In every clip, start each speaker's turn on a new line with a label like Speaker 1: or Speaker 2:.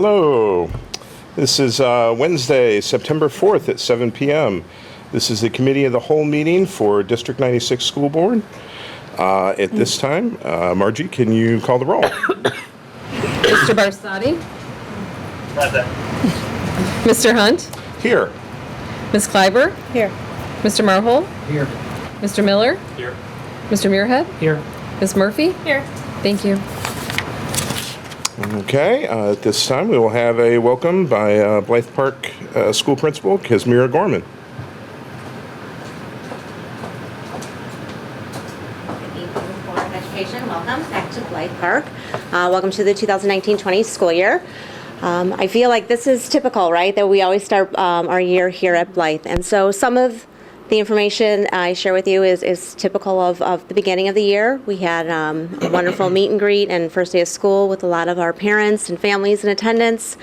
Speaker 1: Hello. This is Wednesday, September 4th at 7 p.m. This is the Committee of the Whole meeting for District 96 School Board. At this time, Margie, can you call the roll?
Speaker 2: Mr. Barsadi?
Speaker 3: Present.
Speaker 2: Mr. Hunt?
Speaker 1: Here.
Speaker 2: Ms. Kleiber?
Speaker 4: Here.
Speaker 2: Mr. Marhol?
Speaker 3: Here.
Speaker 2: Mr. Miller?
Speaker 3: Here.
Speaker 2: Mr. Muirhead?
Speaker 3: Here.
Speaker 2: Ms. Murphy?
Speaker 4: Here.
Speaker 2: Thank you.
Speaker 1: Okay, at this time we will have a welcome by Blythe Park School Principal Kesmira Gorman.
Speaker 5: Good evening, Board of Education. Welcome back to Blythe Park. Welcome to the 2019-20 school year. I feel like this is typical, right? That we always start our year here at Blythe. And so some of the information I share with you is typical of the beginning of the year. We had a wonderful meet and greet and first day of school with a lot of our parents and families in attendance.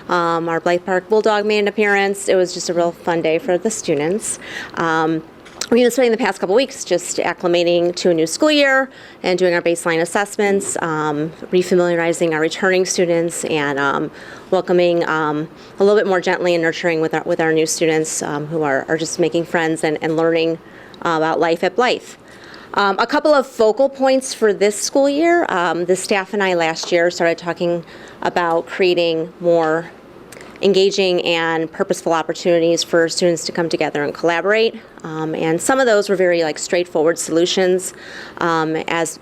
Speaker 5: Our Blythe Park Bulldog made an appearance. It was just a real fun day for the students. We've been spending the past couple weeks just acclimating to a new school year and doing our baseline assessments, refamiliarizing our returning students, and welcoming a little bit more gently and nurturing with our new students who are just making friends and learning about life at Blythe. A couple of focal points for this school year. The staff and I last year started talking about creating more engaging and purposeful opportunities for students to come together and collaborate. And some of those were very straightforward solutions, as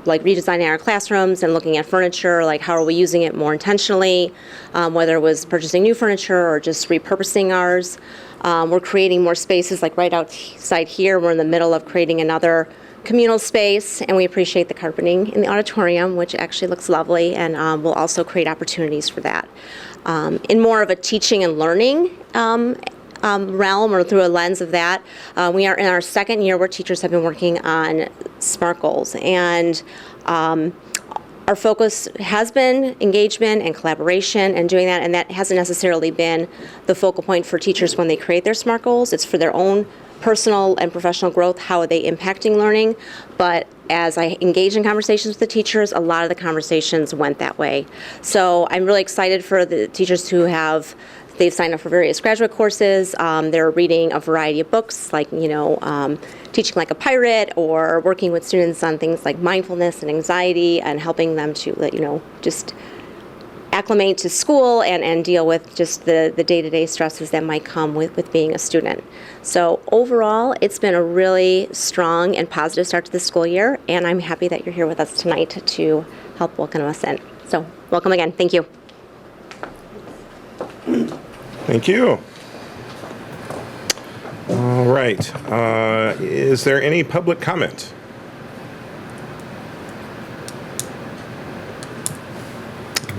Speaker 5: redesigning our classrooms and looking at furniture, how are we using it more intentionally, whether it was purchasing new furniture or just repurposing ours. We're creating more spaces right outside here. We're in the middle of creating another communal space, and we appreciate the carpeting in the auditorium, which actually looks lovely, and we'll also create opportunities for that. In more of a teaching and learning realm, or through a lens of that, we are in our second year where teachers have been working on SMART goals, and our focus has been engagement and collaboration and doing that, and that hasn't necessarily been the focal point for teachers when they create their SMART goals. It's for their own personal and professional growth. How are they impacting learning? But as I engage in conversations with the teachers, a lot of the conversations went that way. So I'm really excited for the teachers who they've signed up for various graduate courses. They're reading a variety of books, Teaching Like a Pirate, or working with students on things like mindfulness and anxiety, and helping them to, just acclimate to school and deal with just the day-to-day stresses that might come with being a student. So overall, it's been a really strong and positive start to the school year, and I'm happy that you're here with us tonight to help welcome us in. So welcome again. Thank you.
Speaker 1: Thank you. All right. Is there any public comment?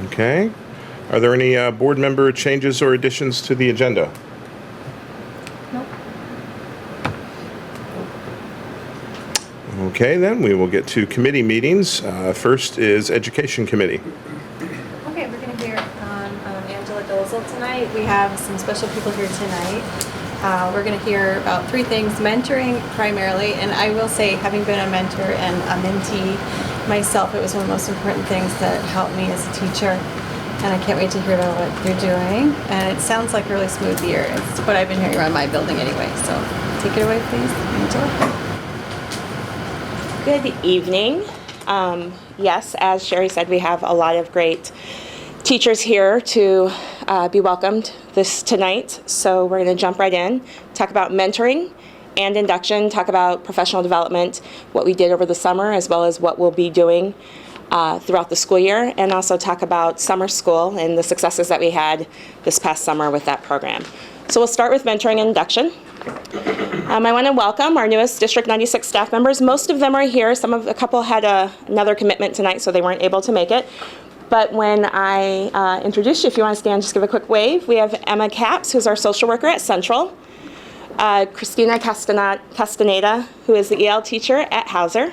Speaker 1: Okay. Are there any board member changes or additions to the agenda?
Speaker 4: Nope.
Speaker 1: Okay, then we will get to committee meetings. First is Education Committee.
Speaker 4: Okay, we're going to hear on Angela Dozel tonight. We have some special people here tonight. We're going to hear about three things: mentoring primarily, and I will say, having been a mentor and a mentee myself, it was one of the most important things that helped me as a teacher, and I can't wait to hear about what you're doing. And it sounds like a really smooth year. It's what I've been hearing around my building anyway, so take it away, please, Angela.
Speaker 6: Good evening. Yes, as Sherry said, we have a lot of great teachers here to be welcomed tonight. So we're going to jump right in, talk about mentoring and induction, talk about professional development, what we did over the summer, as well as what we'll be doing throughout the school year, and also talk about summer school and the successes that we had this past summer with that program. So we'll start with mentoring and induction. I want to welcome our newest District 96 staff members. Most of them are here. A couple had another commitment tonight, so they weren't able to make it. But when I introduce you, if you want to stand, just give a quick wave. We have Emma Capps, who's our social worker at Central. Christina Castaneda, who is the EL teacher at Hauser.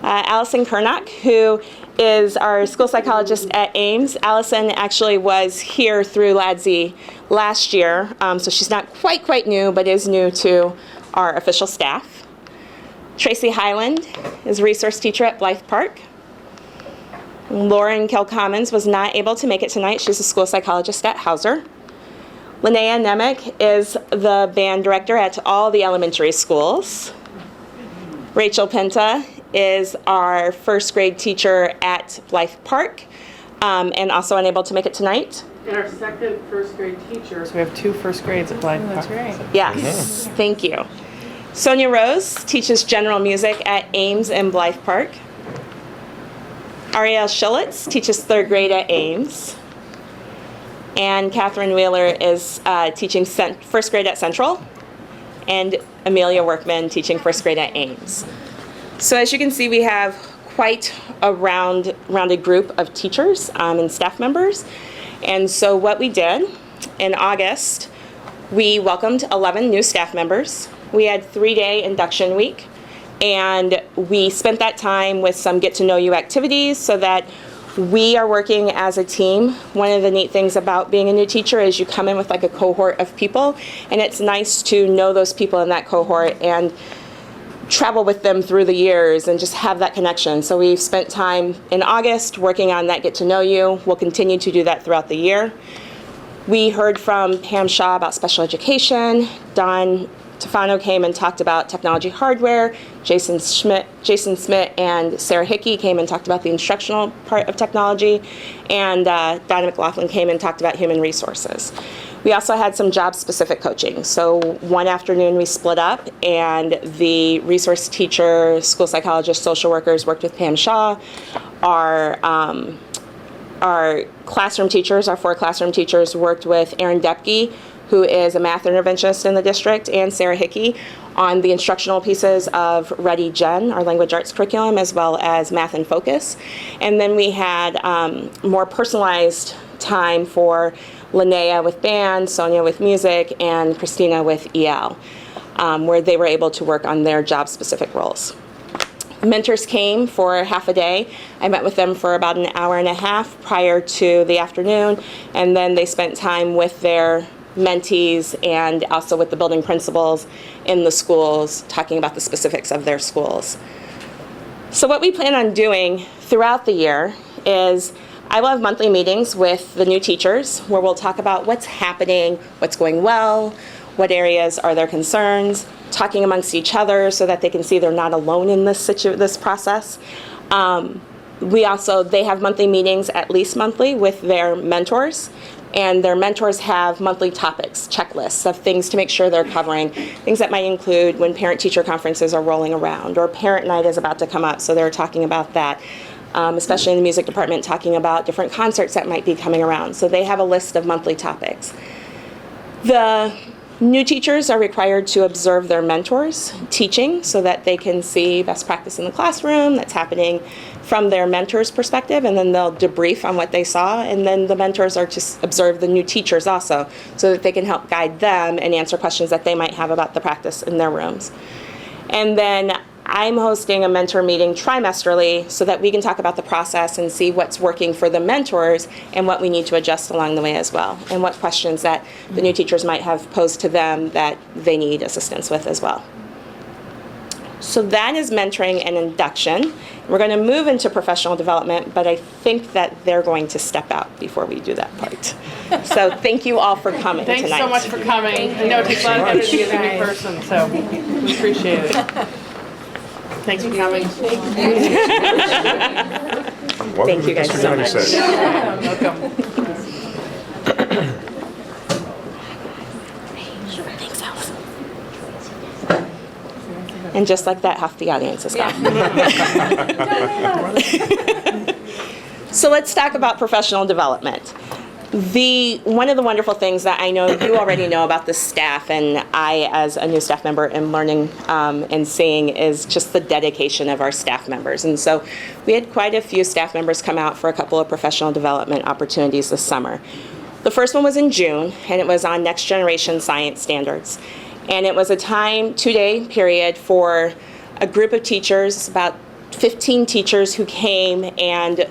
Speaker 6: Allison Kernock, who is our school psychologist at Ames. Allison actually was here through LADSI last year, so she's not quite new, but is new to our official staff. Tracy Highland is a resource teacher at Blythe Park. Lauren Kilcommons was not able to make it tonight. She's a school psychologist at Hauser. Linnea Nemec is the band director at all the elementary schools. Rachel Pinta is our first grade teacher at Blythe Park, and also unable to make it tonight.
Speaker 3: And our second first grade teacher. So we have 2 first grades at Blythe Park.
Speaker 4: That's right.
Speaker 6: Yes, thank you. Sonia Rose teaches general music at Ames and Blythe Park. Ariel Schillitz teaches 3rd grade at Ames. And Catherine Wheeler is teaching 1st grade at Central. And Amelia Workman teaching 1st grade at Ames. So as you can see, we have quite a rounded group of teachers and staff members. And so what we did in August, we welcomed 11 new staff members. We had 3-day induction week, and we spent that time with some get-to-know-you activities so that we are working as a team. One of the neat things about being a new teacher is you come in with like a cohort of people, and it's nice to know those people in that cohort and travel with them through the years and just have that connection. So we've spent time in August working on that get to know you. We'll continue to do that throughout the year. We heard from Pam Shaw about special education. Don Tefano came and talked about technology hardware. Jason Smith and Sarah Hickey came and talked about the instructional part of technology. And Donna McLaughlin came and talked about human resources. We also had some job-specific coaching. So one afternoon we split up, and the resource teacher, school psychologist, social workers worked with Pam Shaw. Our classroom teachers, our 4 classroom teachers, worked with Erin Depke, who is a math interventionist in the district, and Sarah Hickey on the instructional pieces of Ready Gen, our language arts curriculum, as well as Math in Focus. And then we had more personalized time for Linnea with band, Sonia with music, and Christina with EL, where they were able to work on their job-specific roles. Mentors came for half a day. I met with them for about an hour and a half prior to the afternoon, and then they spent time with their mentees and also with the building principals in the schools, talking about the specifics of their schools. So what we plan on doing throughout the year is I will have monthly meetings with the new teachers where we'll talk about what's happening, what's going well, what areas are their concerns, talking amongst each other so that they can see they're not alone in this process. They have monthly meetings, at least monthly, with their mentors. And their mentors have monthly topics, checklists of things to make sure they're covering, things that might include when parent-teacher conferences are rolling around, or parent night is about to come up, so they're talking about that. Especially in the music department, talking about different concerts that might be coming around. So they have a list of monthly topics. The new teachers are required to observe their mentors teaching so that they can see best practice in the classroom that's happening from their mentor's perspective, and then they'll debrief on what they saw, and then the mentors are to observe the new teachers also so that they can help guide them and answer questions that they might have about the practice in their rooms. And then I'm hosting a mentor meeting trimesterally so that we can talk about the process and see what's working for the mentors and what we need to adjust along the way as well, and what questions that the new teachers might have posed to them that they need assistance with as well. So that is mentoring and induction. We're going to move into professional development, but I think that they're going to step out before we do that part. So thank you all for coming
Speaker 3: Thanks
Speaker 6: tonight.
Speaker 3: so much for coming. I know it takes a lot of energy as a new person, so we appreciate it. Thanks for coming.
Speaker 6: Thank you guys so much.
Speaker 3: Welcome.
Speaker 6: Thanks, Alice. And just like that, half the audience is gone. So let's talk about professional development. One of the wonderful things that I know you already know about the staff, and I as a new staff member am learning and seeing, is just the dedication of our staff members. And so we had quite a few staff members come out for a couple of professional development opportunities this summer. The first one was in June, and it was on next generation science standards. And it was a 2-day period for a group of teachers, about 15 teachers who came and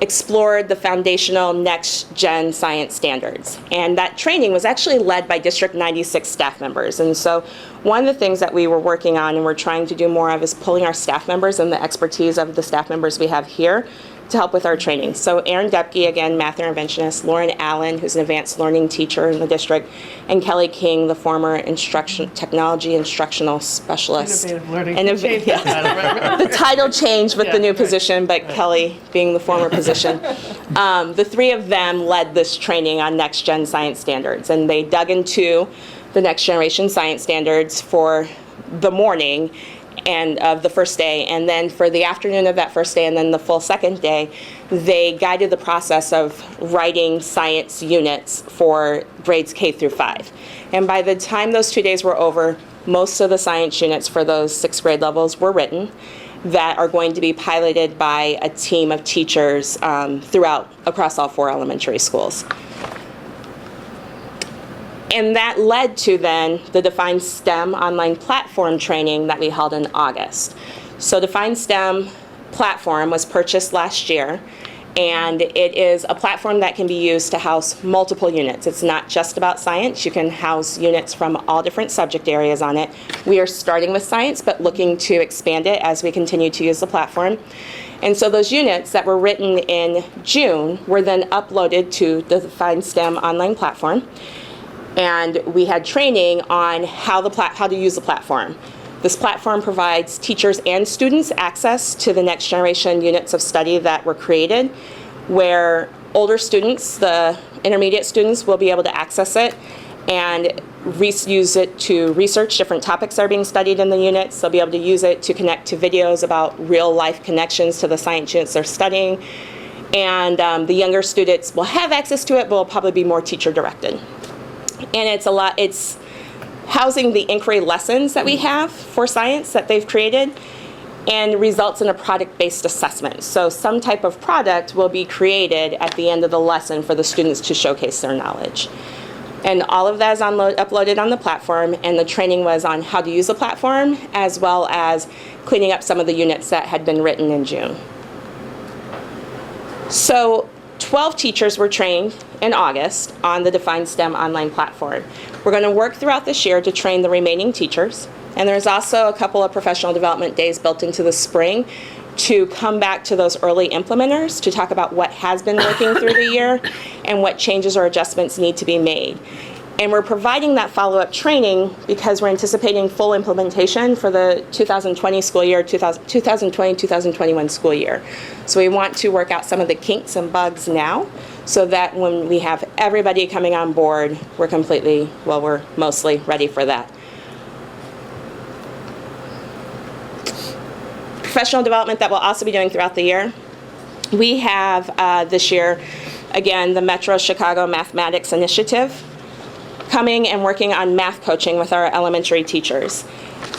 Speaker 6: explored the foundational next-gen science standards. And that training was actually led by District 96 staff members. And so one of the things that we were working on and we're trying to do more of is pulling our staff members and the expertise of the staff members we have here to help with our training. So Erin Depke, again, math interventionist, Lauren Allen, who's an advanced learning teacher in the district, and Kelly King, the former technology instructional specialist.
Speaker 3: Innovative learning.
Speaker 6: Innov-
Speaker 3: Change that title, right?
Speaker 6: The title changed with
Speaker 3: Yeah,
Speaker 6: the new
Speaker 3: right.
Speaker 6: position, but Kelly being the former position. The three of them led this training on next-gen science standards, and they dug into the next-generation science standards for the morning and of the first day, and then for the afternoon of that first day and then the full second day, they guided the process of writing science units for grades K through 5. And by the time those 2 days were over, most of the science units for those 6th grade levels were written that are going to be piloted by a team of teachers across all 4 elementary schools. And that led to then the Define STEM online platform training that we held in August. So Define STEM platform was purchased last year, and it is a platform that can be used to house multiple units. It's not just about science. You can house units from all different subject areas on it. We are starting with science, but looking to expand it as we continue to use the platform. And so those units that were written in June were then uploaded to the Define STEM online platform. And we had training on how to use the platform. This platform provides teachers and students access to the next generation units of study that were created, where older students, the intermediate students, will be able to access it and use it to research different topics that are being studied in the units. They'll be able to use it to connect to videos about real life connections to the science units they're studying. And the younger students will have access to it, but will probably be more teacher directed. And it's housing the inquiry lessons that we have for science that they've created, and results in a product-based assessment. So some type of product will be created at the end of the lesson for the students to showcase their knowledge. And all of that is uploaded on the platform, and the training was on how to use the platform, as well as cleaning up some of the units that had been written in June. So 12 teachers were trained in August on the Define STEM online platform. We're going to work throughout this year to train the remaining teachers, and there's also a couple of professional development days built into the spring to come back to those early implementers to talk about what has been working through the year and what changes or adjustments need to be made. And we're providing that follow-up training because we're anticipating full implementation for the 2020 school year, 2020-2021 school year. So we want to work out some of the kinks and bugs now so that when we have everybody coming on board, we're mostly ready for that. Professional development that we'll also be doing throughout the year. We have this year, again, the Metro Chicago Mathematics Initiative coming and working on math coaching with our elementary teachers.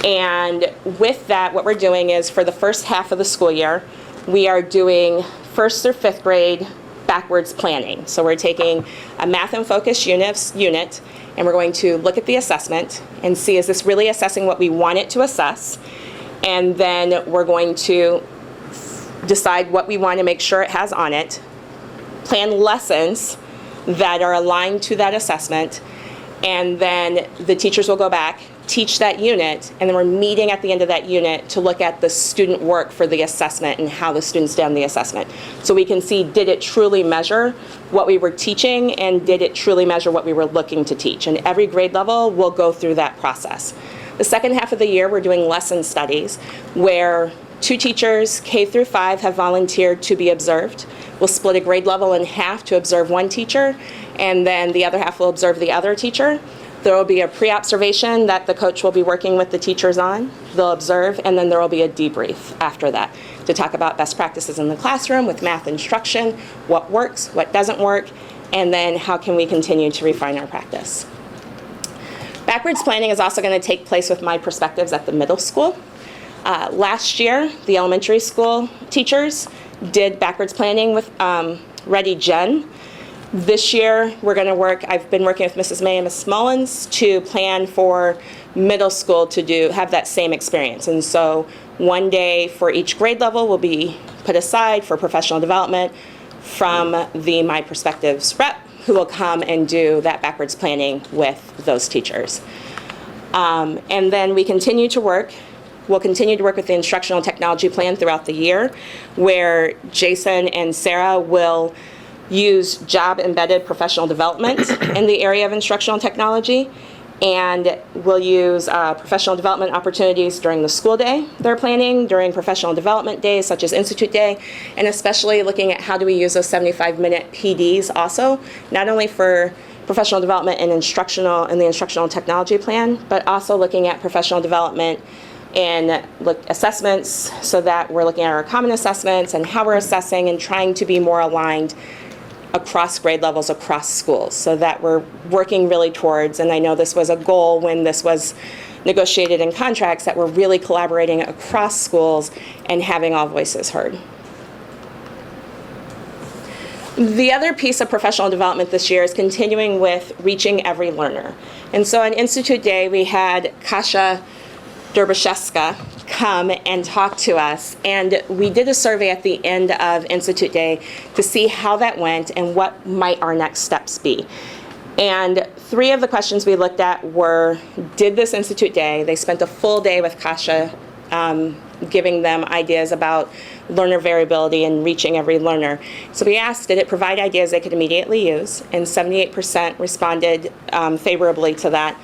Speaker 6: And with that, what we're doing is for the first half of the school year, we are doing 1st through 5th grade backwards planning. So we're taking a math and focus unit, and we're going to look at the assessment and see, is this really assessing what we want it to assess? And then we're going to decide what we want to make sure it has on it, plan lessons that are aligned to that assessment, and then the teachers will go back, teach that unit, and then we're meeting at the end of that unit to look at the student work for the assessment and how the students did on the assessment. So we can see, did it truly measure what we were teaching, and did it truly measure what we were looking to teach? And every grade level will go through that process. The second half of the year, we're doing lesson studies where 2 teachers, K through 5, have volunteered to be observed. We'll split a grade level in half to observe one teacher, and then the other half will observe the other teacher. There will be a pre-observation that the coach will be working with the teachers on. They'll observe, and then there will be a debrief after that to talk about best practices in the classroom with math instruction, what works, what doesn't work, and then how can we continue to refine our practice. Backwards planning is also going to take place with my perspectives at the middle school. Last year, the elementary school teachers did backwards planning with Ready Gen. This year, I've been working with Mrs. May and Ms. Mullins to plan for middle school to have that same experience. And so one day for each grade level will be put aside for professional development from the My Perspectives rep, who will come and do that backwards planning with those teachers. And then we continue to work We'll continue to work with the instructional technology plan throughout the year, where Jason and Sarah will use job-embedded professional development in the area of instructional technology, and we'll use professional development opportunities during the school day they're planning, during professional development days such as Institute Day, and especially looking at how do we use those 75-minute PDs also, not only for professional development and the instructional technology plan, but also looking at professional development and assessments, so that we're looking at our common assessments and how we're assessing and trying to be more aligned across grade levels, across schools, so that we're working really towards, and I know this was a goal when this was negotiated in contracts, that we're really collaborating across schools and having all voices heard. The other piece of professional development this year is continuing with reaching every learner. And so on Institute Day, we had Kasia Derbyshevska come and talk to us, and we did a survey at the end of Institute Day to see how that went and what might our next steps be. And 3 of the questions we looked at were, did this Institute Day, they spent a full day with Kasia giving them ideas about learner variability and reaching every learner. So we asked, did it provide ideas they could immediately use? And 78% responded favorably to that.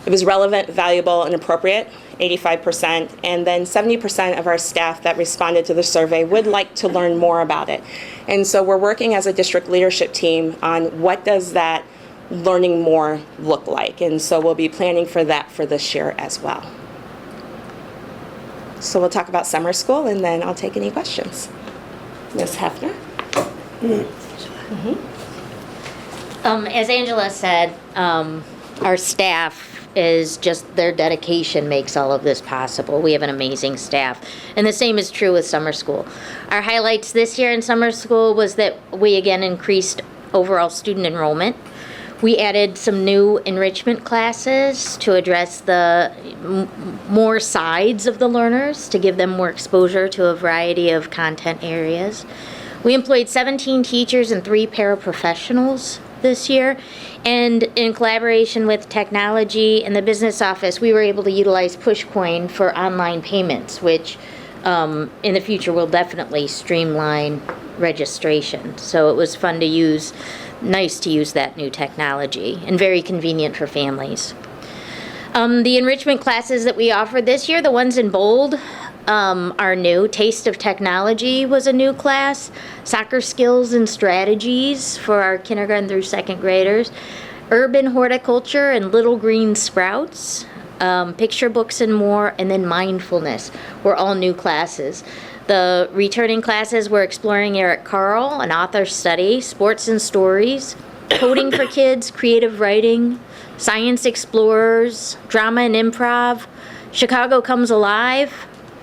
Speaker 6: It was relevant, valuable, and appropriate, 85%, and then 70% of our staff that responded to the survey would like to learn more about it. And so we're working as a district leadership team on what does that learning more look like, and so we'll be planning for that for this year as well. So we'll talk about summer school, and then I'll take any questions. Ms. Hefner?
Speaker 7: As Angela said, our staff is just, their dedication makes all of this possible. We have an amazing staff. And the same is true with summer school. Our highlights this year in summer school was that we again increased overall student enrollment. We added some new enrichment classes to address the more sides of the learners, to give them more exposure to a variety of content areas. We employed 17 teachers and 3 paraprofessionals this year, and in collaboration with technology and the business office, we were able to utilize Pushcoin for online payments, which in the future will definitely streamline registration. So it was fun to use, nice to use that new technology, and very convenient for families. The enrichment classes that we offered this year, the ones in bold, are new. Taste of Technology was a new class. Soccer Skills and Strategies for our kindergarten through 2nd graders. Urban Horticulture and Little Green Sprouts. Picture Books and More, and then Mindfulness were all new classes. The returning classes were Exploring Eric Carle, an author study, Sports and Stories, Coding for Kids, Creative Writing, Science Explorers, Drama and Improv, Chicago Comes Alive,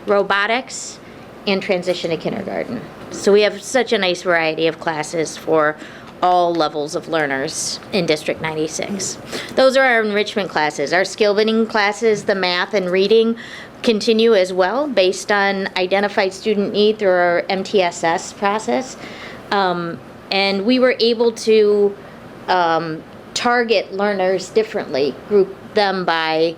Speaker 7: Robotics, and Transition to Kindergarten. So we have such a nice variety of classes for all levels of learners in District 96. Those are our enrichment classes. Our skill building classes, the math and reading, continue as well based on identified student need through our MTSS process. And we were able to target learners differently, group them by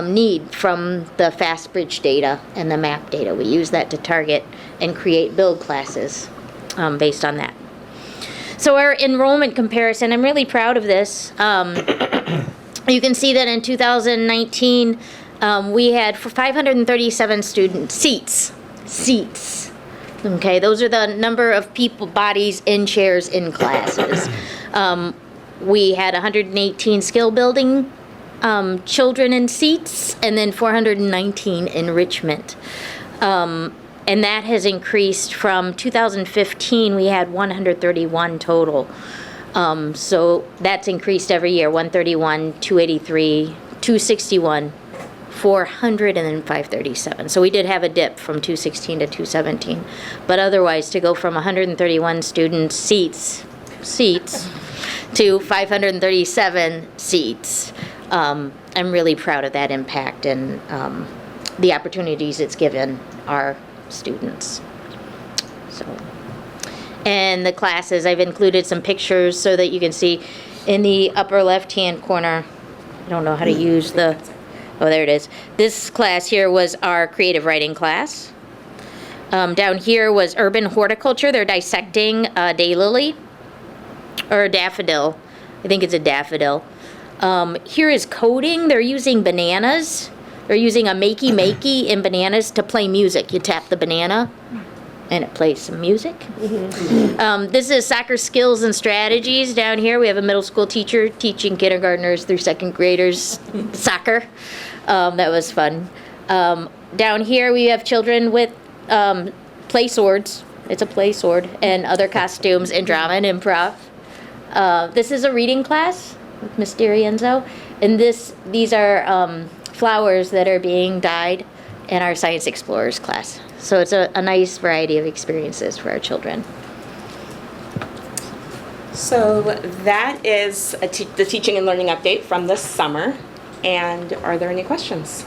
Speaker 7: need from the FastBridge data and the MAP data. We use that to target and build classes based on that. So our enrollment comparison, I'm really proud of this. You can see that in 2019, we had 537 student seats. Okay, those are the number of people, bodies in chairs in classes. We had 118 skill building children in seats, and then 419 enrichment. And that has increased from 2015, we had 131 total. So that's increased every year, 131, 283, 261, 400, and then 537. So we did have a dip from 216 to 217. But otherwise, to go from 131 student seats to 537 seats, I'm really proud of that impact and the opportunities it's given our students. So, and the classes, I've included some pictures so that you can see in the upper left-hand corner. I don't know how to use the Oh, there it is. This class here was our creative writing class. Down here was urban horticulture. They're dissecting a daylily, or a daffodil. I think it's a daffodil. Here is coding. They're using bananas. They're using a makey in bananas to play music. You tap the banana, and it plays some music. This is soccer skills and strategies. Down here, we have a middle school teacher teaching kindergartners through second graders soccer. That was fun. Down here, we have children with play swords. It's a play sword, and other costumes in drama and improv. This is a reading class with Miss D'Arienzo, and these are flowers that are being dyed in our Science Explorers class. So it's a nice variety of experiences for our children.
Speaker 6: So that is the teaching and learning update from this summer. And are there any questions?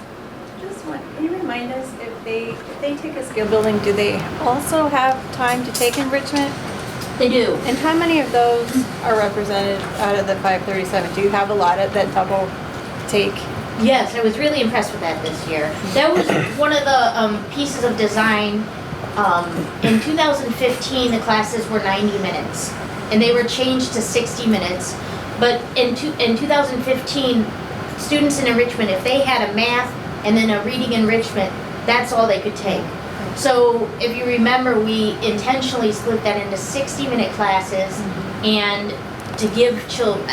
Speaker 4: Just one, can you remind us if they take a skill building, do they also have time to take enrichment?
Speaker 7: They do.
Speaker 4: And how many of those are represented out of the 537? Do you have a lot of that double take?
Speaker 7: Yes, I was really impressed with that this year. That was one of the pieces of design. In 2015, the classes were 90 minutes, and they were changed to 60 minutes. But in 2015, students in enrichment, if they had a math and then a reading enrichment, that's all they could take. So if you remember, we intentionally split that into 60-minute classes and to give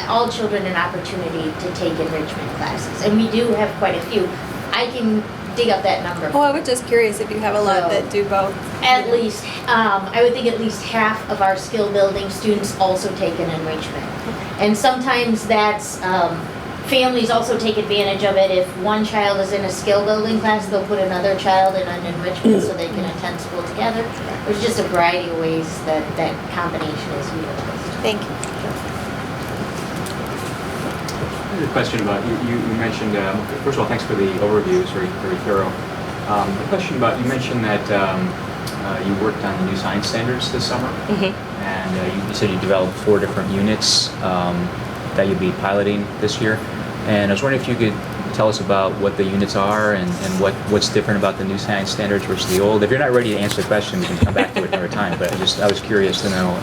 Speaker 7: all children an opportunity to take enrichment classes. And we do have quite a few. I can dig up that number.
Speaker 4: Well, I was just curious if you have a lot that do both.
Speaker 7: At least, I would think at least half of our skill building students also take an enrichment. And sometimes that's, families also take advantage of it. If one child is in a skill building class, they'll put another child in an enrichment so they can attend school together. There's just a variety of ways that combination is utilized.
Speaker 4: Thank you.
Speaker 8: I have a question about, you mentioned, first of all, thanks for the overview, it's very, very thorough. A question about, you mentioned that you worked on the new science standards this summer, and you said you developed 4 different units that you'll be piloting this year. And I was wondering if you could tell us about what the units are and what's different about the new science standards versus the old. If you're not ready to answer the question, we can come back to it another time, but I was curious to know.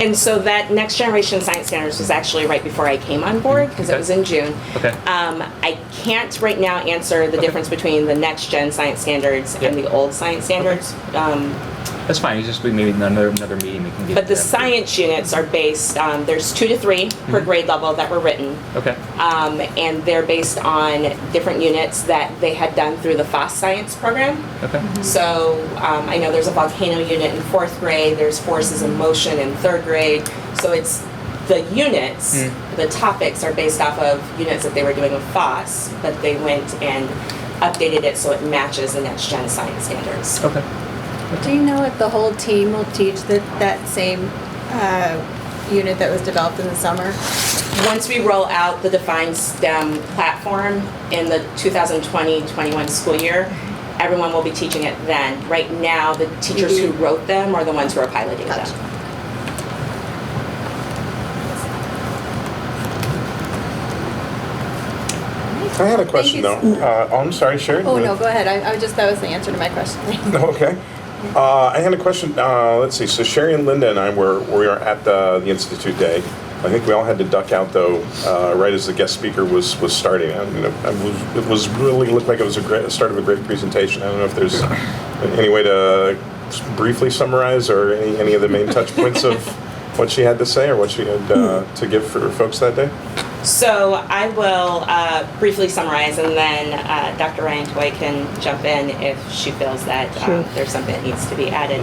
Speaker 6: And so that next generation science standards was actually right before I came on board, because it was in June.
Speaker 8: Okay.
Speaker 6: I can't right now answer the difference between the next gen science standards and the old science standards.
Speaker 8: That's fine, it's just maybe another meeting we can get.
Speaker 6: But the science units are based, there's 2 to 3 per grade level that were written.
Speaker 8: Okay.
Speaker 6: And they're based on different units that they had done through the FOSS science program.
Speaker 8: Okay.
Speaker 6: So I know there's a volcano unit in 4th grade, there's forces in motion in 3rd grade. So it's the units, the topics are based off of units that they were doing with FOSS, but they went and updated it so it matches the next gen science standards.
Speaker 8: Okay.
Speaker 4: Do you know if the whole team will teach that same unit that was developed in the summer?
Speaker 6: Once we roll out the Defined STEM platform in the 2020-21 school year, everyone will be teaching it then. Right now, the teachers who wrote them are the ones who are piloting them.
Speaker 1: I had a question, though. Oh, I'm sorry, Sherry.
Speaker 4: Oh, no, go ahead. That was the answer to my question.
Speaker 1: Okay. I had a question. Let's see. So Sherry and Linda and I we were at the Institute Day. I think we all had to duck out though, right as the guest speaker was starting. It was really looked like it was a start of a great presentation. I don't know if there's any way to briefly summarize or any of the main touch points of what she had to say or what she had to give for folks that day.
Speaker 6: So I will briefly summarize, and then Dr. Ryan Toy can jump in if she feels that there's something that needs to be added.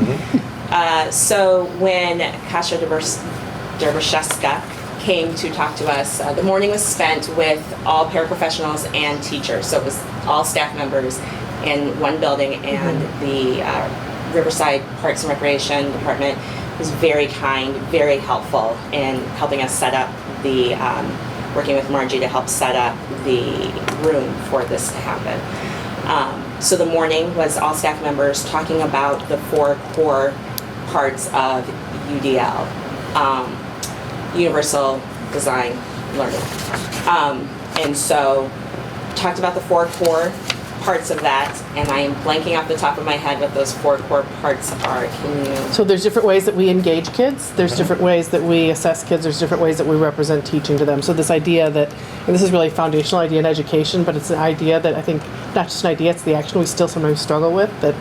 Speaker 6: So when Kasia Derbyshevska came to talk to us, the morning was spent with all paraprofessionals and teachers. So it was all staff members in one building, and the Riverside Parks and Recreation Department was very kind, very helpful in helping us set up the working with Margie to help set up the room for this to happen. So the morning was all staff members talking about the 4 core parts of UDL, Universal Design Learning. And so talked about the 4 core parts of that, and I am blanking off the top of my head what those 4 core parts are. Can you?
Speaker 3: So there's different ways that we engage kids. There's different ways that we assess kids. There's different ways that we represent teaching to them. So this idea that, and this is really a foundational idea in education, but it's an idea that I think, not just an idea, it's the action we still sometimes struggle with, that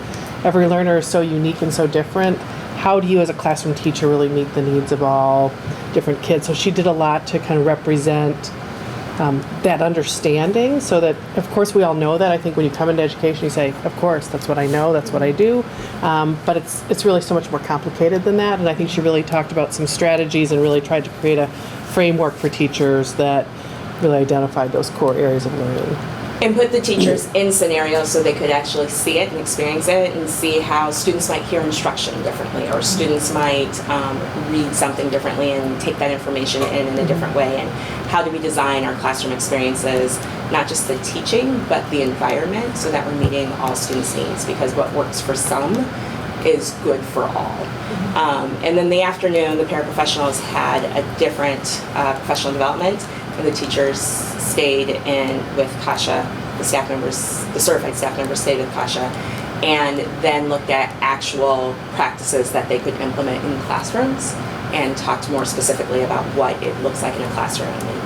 Speaker 3: every learner is so unique and so different. How do you as a classroom teacher really meet the needs of all different kids? So she did a lot to kind of represent that understanding, so that, of course, we all know that. I think when you come into education, you say, of course, that's what I know, that's what I do. But it's really so much more complicated than that. And I think she really talked about some strategies and really tried to create a framework for teachers that really identified those core areas of learning.
Speaker 6: And put the teachers in scenarios so they could actually see it and experience it and see how students might hear instruction differently, or students might read something differently and take that information in a different way. And how do we design our classroom experiences, not just the teaching, but the environment, so that we're meeting all students' needs, because what works for some is good for all. And then the afternoon, the paraprofessionals had a different professional development, and the teachers stayed in with Kasha, the staff members, the certified staff members stayed with Kasha, and then looked at actual practices that they could implement in classrooms, and talked more specifically about what it looks like in a classroom and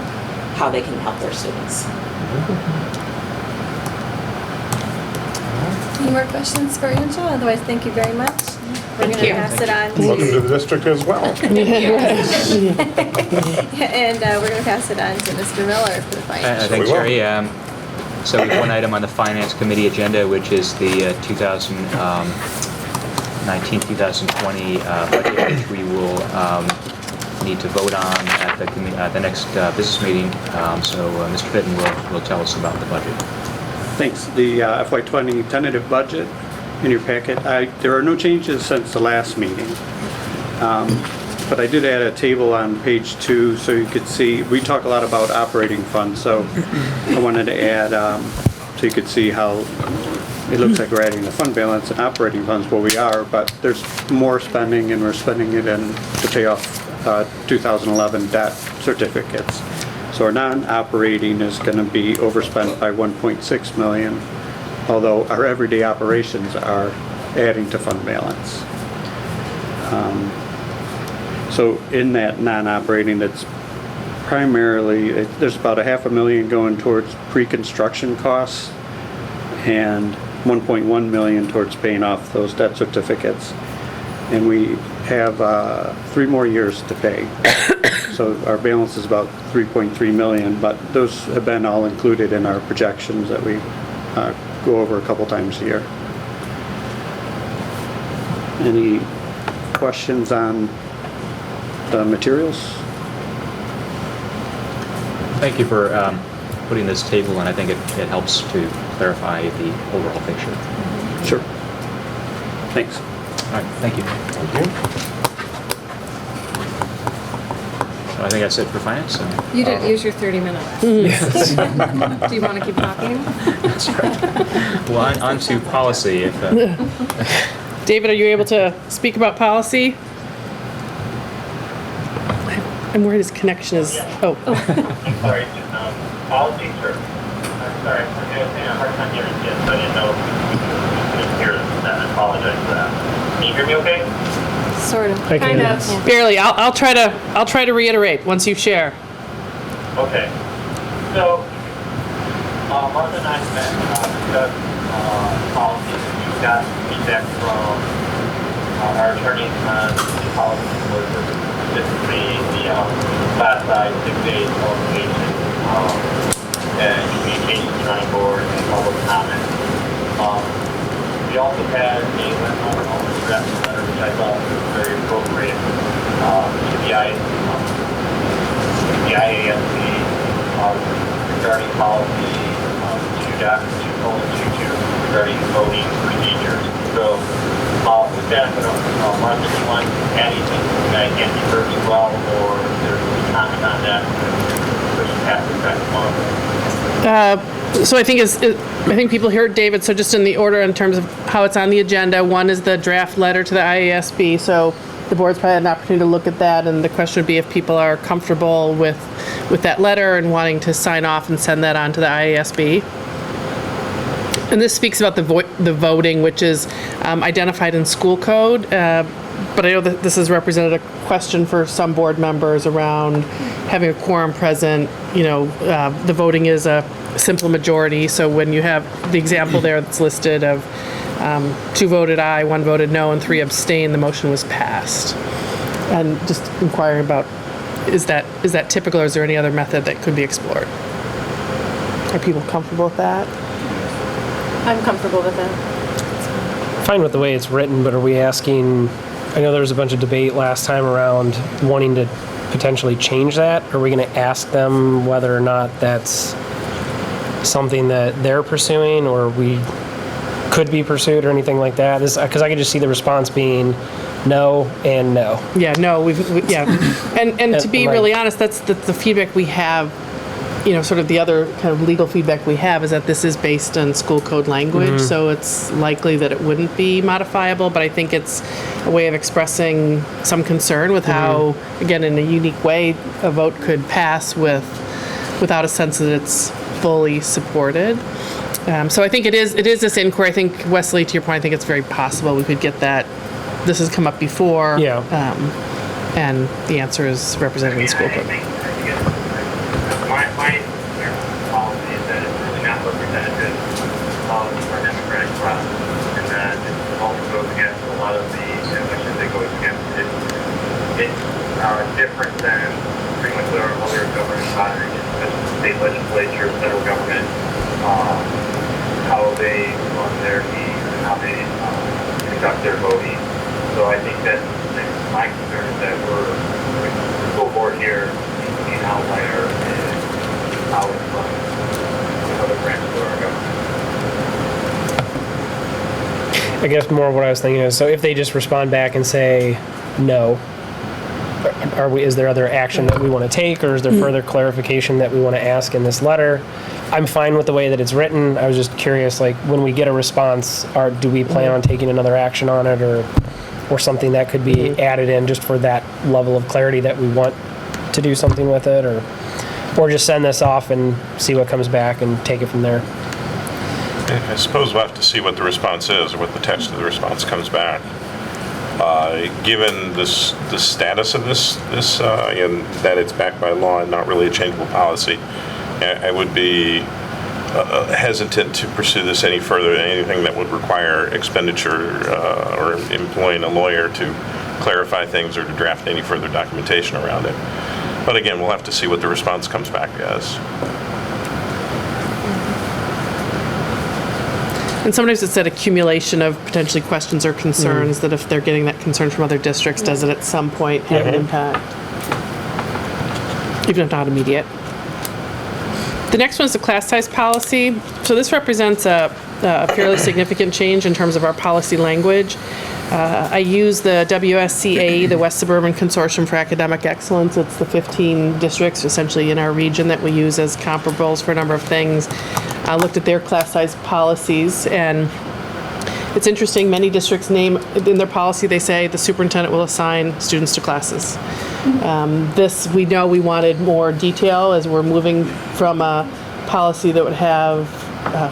Speaker 6: how they can help their students.
Speaker 4: Any more questions for Angela? Otherwise, thank you very much. We're going to pass it on to,
Speaker 1: Welcome to the district as well.
Speaker 4: and we're going to pass it on to Mr. Miller for the financial.
Speaker 8: Thanks,
Speaker 1: We will.
Speaker 8: Sherry. So we have one item on the Finance Committee agenda, which is the 2019-2020 budget, which we will need to vote on at the next business meeting. So Mr. Fitton will tell us about the budget.
Speaker 9: Thanks. The FY20 tentative budget in your packet. There are no changes since the last meeting. But I did add a table on page 2 so you could see, we talk a lot about operating funds, so I wanted to add so you could see how it looks like we're adding the fund balance and operating funds, well, we are, but there's more spending, and we're spending it in to pay off 2011 debt certificates. So our non-operating is going to be overspent by 1.6 million, although our everyday operations are adding to fund balance. So in that non-operating, it's primarily, there's about $500,000 going towards pre-construction costs and 1.1 million towards paying off those debt certificates. And we have 3 more years to pay. So our balance is about 3.3 million, but those have been all included in our projections that we go over a couple times a year. Any questions on the materials?
Speaker 8: Thank you for putting this table in. I think it helps to clarify the overall picture.
Speaker 9: Sure. Thanks.
Speaker 8: All right, thank you.
Speaker 1: Thank you.
Speaker 8: So I think that's it for finance. So.
Speaker 2: You didn't use your 30 minutes. Do you want to keep talking?
Speaker 8: That's right. Well, on to policy. If,
Speaker 3: David, are you able to speak about policy? I'm worried his connection is, oh.
Speaker 10: I'm sorry, policy, sir. I'm sorry, I'm having a hard time hearing you, so I didn't know if you could hear that. I apologize for that. Can you hear me okay?
Speaker 4: Sort of.
Speaker 3: Kind of. Barely. I'll try to reiterate once you share.
Speaker 10: Okay. So, Martha and I met discussed policy. We got feedback from our attorneys on the policy was specifically the class size, 6 days, qualification, and communications running board, and public comment. We also had a draft letter, which I thought was very appropriate to the IASC regarding policy 2.22 regarding voting procedures. So with that, Martha, do you want to add anything that I can't be heard as well, or is there any comment on that? Push past the second one.
Speaker 3: So I think people heard David, so just in the order in terms of how it's on the agenda, one is the draft letter to the IASB. So the board's probably had an opportunity to look at that, and the question would be if people are comfortable with that letter and wanting to sign off and send that on to the IASB. And this speaks about the voting, which is identified in school code. But I know that this has represented a question for some board members around having a quorum present. The voting is a simple majority. So when you have the example there that's listed of 2 voted aye, 1 voted no, and 3 abstained, the motion was passed. And just inquiring about, is that typical, or is there any other method that could be explored? Are people comfortable with that?
Speaker 2: I'm comfortable with that.
Speaker 11: Fine with the way it's written, but are we asking, I know there was a bunch of debate last time around wanting to potentially change that. Are we going to ask them whether or not that's something that they're pursuing or we could be pursued or anything like that? Because I could just see the response being no and no.
Speaker 3: Yeah, no, and to be really honest, that's the feedback we have. Sort of the other kind of legal feedback we have is that this is based on school code language, so it's likely that it wouldn't be modifiable, but I think it's a way of expressing some concern with how, again, in a unique way, a vote could pass without a sense that it's fully supported. So I think it is this inquiry. I think, Wesley, to your point, I think it's very possible we could get that. This has come up before, and the answer is represented in school code.
Speaker 10: My policy is that it's really not representative of our democratic process, and that it also goes against a lot of the wishes that goes against it. It's different than pretty much what our other government bodies, especially state legislature, federal government, how they run their meetings and how they conduct their voting. So I think that my concern is that the school board here needs to be an outlier in how it's run in other branches of our government.
Speaker 11: I guess more what I was thinking is, so if they just respond back and say no, is there other action that we want to take, or is there further clarification that we want to ask in this letter? I'm fine with the way that it's written. I was just curious, like, when we get a response, do we plan on taking another action on it, or something that could be added in just for that level of clarity that we want to do something with it, or just send this off and see what comes back and take it from there?
Speaker 1: I suppose we'll have to see what the response is, or what the text of the response comes back. Given the status of this and that it's backed by law and not really a changeable policy, I would be hesitant to pursue this any further than anything that would require expenditure or employing a lawyer to clarify things or to draft any further documentation around it. But again, we'll have to see what the response comes back as.
Speaker 3: And sometimes it's that accumulation of potentially questions or concerns that if they're getting that concern from other districts, does it at some point have an impact? Even if not immediate. The next one is the class size policy. So this represents a fairly significant change in terms of our policy language. I use the WSCA, the West Suburban Consortium for Academic Excellence. It's the 15 districts essentially in our region that we use as comparables for a number of things. I looked at their class size policies, and it's interesting, many districts name, in their policy they say the superintendent will assign students to classes. This, we know we wanted more detail as we're moving from a policy that would have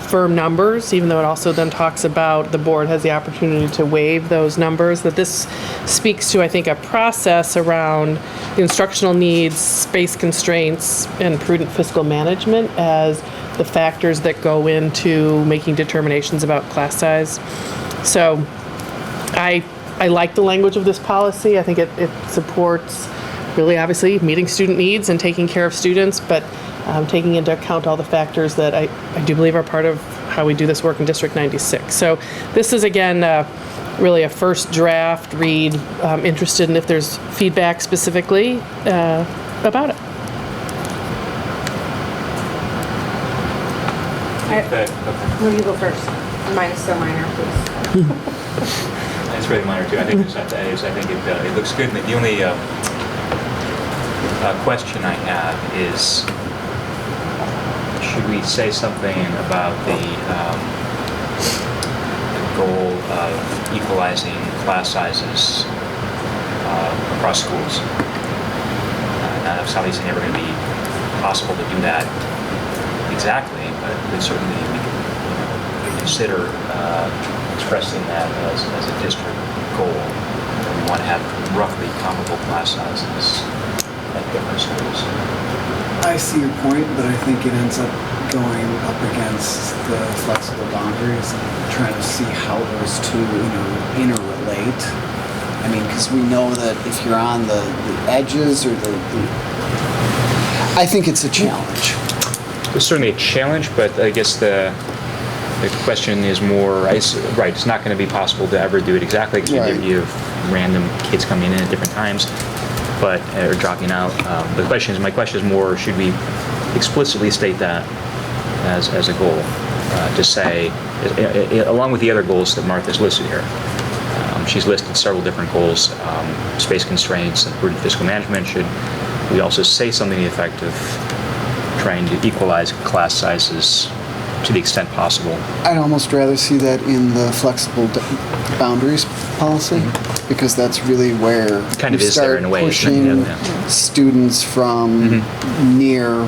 Speaker 3: firm numbers, even though it also then talks about the board has the opportunity to waive those numbers, that this speaks to, I think, a process around the instructional needs, space constraints, and prudent fiscal management as the factors that go into making determinations about class size. So I like the language of this policy. I think it supports really obviously meeting student needs and taking care of students, but taking into account all the factors that I do believe are part of how we do this work in District 96. So this is, again, really a first draft read. Interested in if there's feedback specifically about it.
Speaker 4: Will you go first? Mine's so minor, please.
Speaker 8: It's really minor too. I think it looks good. The only question I have is, should we say something about the goal of equalizing class sizes across schools. Now, obviously, never going to be possible to do that exactly, but certainly we can consider expressing that as a district goal. We want to have roughly comparable class sizes at different schools.
Speaker 12: I see your point, but I think it ends up going up against the flexible boundaries and trying to see how those two, interrelate. I mean, because we know that if you're on the edges or I think it's a challenge.
Speaker 8: It's certainly a challenge, but I guess the question is more, right, it's not going to be possible to ever do it exactly because
Speaker 12: Right.
Speaker 8: you have random kids coming in at different times, or dropping out. My question is more, should we explicitly state that as a goal? To say, along with the other goals that Martha's listed here. She's listed several different goals, space constraints and prudent fiscal management. Should we also say something to the effect of trying to equalize class sizes to the extent possible?
Speaker 12: I'd almost rather see that in the flexible boundaries policy, because that's really where
Speaker 8: Kind of
Speaker 12: you
Speaker 8: is there
Speaker 12: start
Speaker 8: in a way, isn't
Speaker 12: pushing
Speaker 8: it? Yeah.
Speaker 12: students from near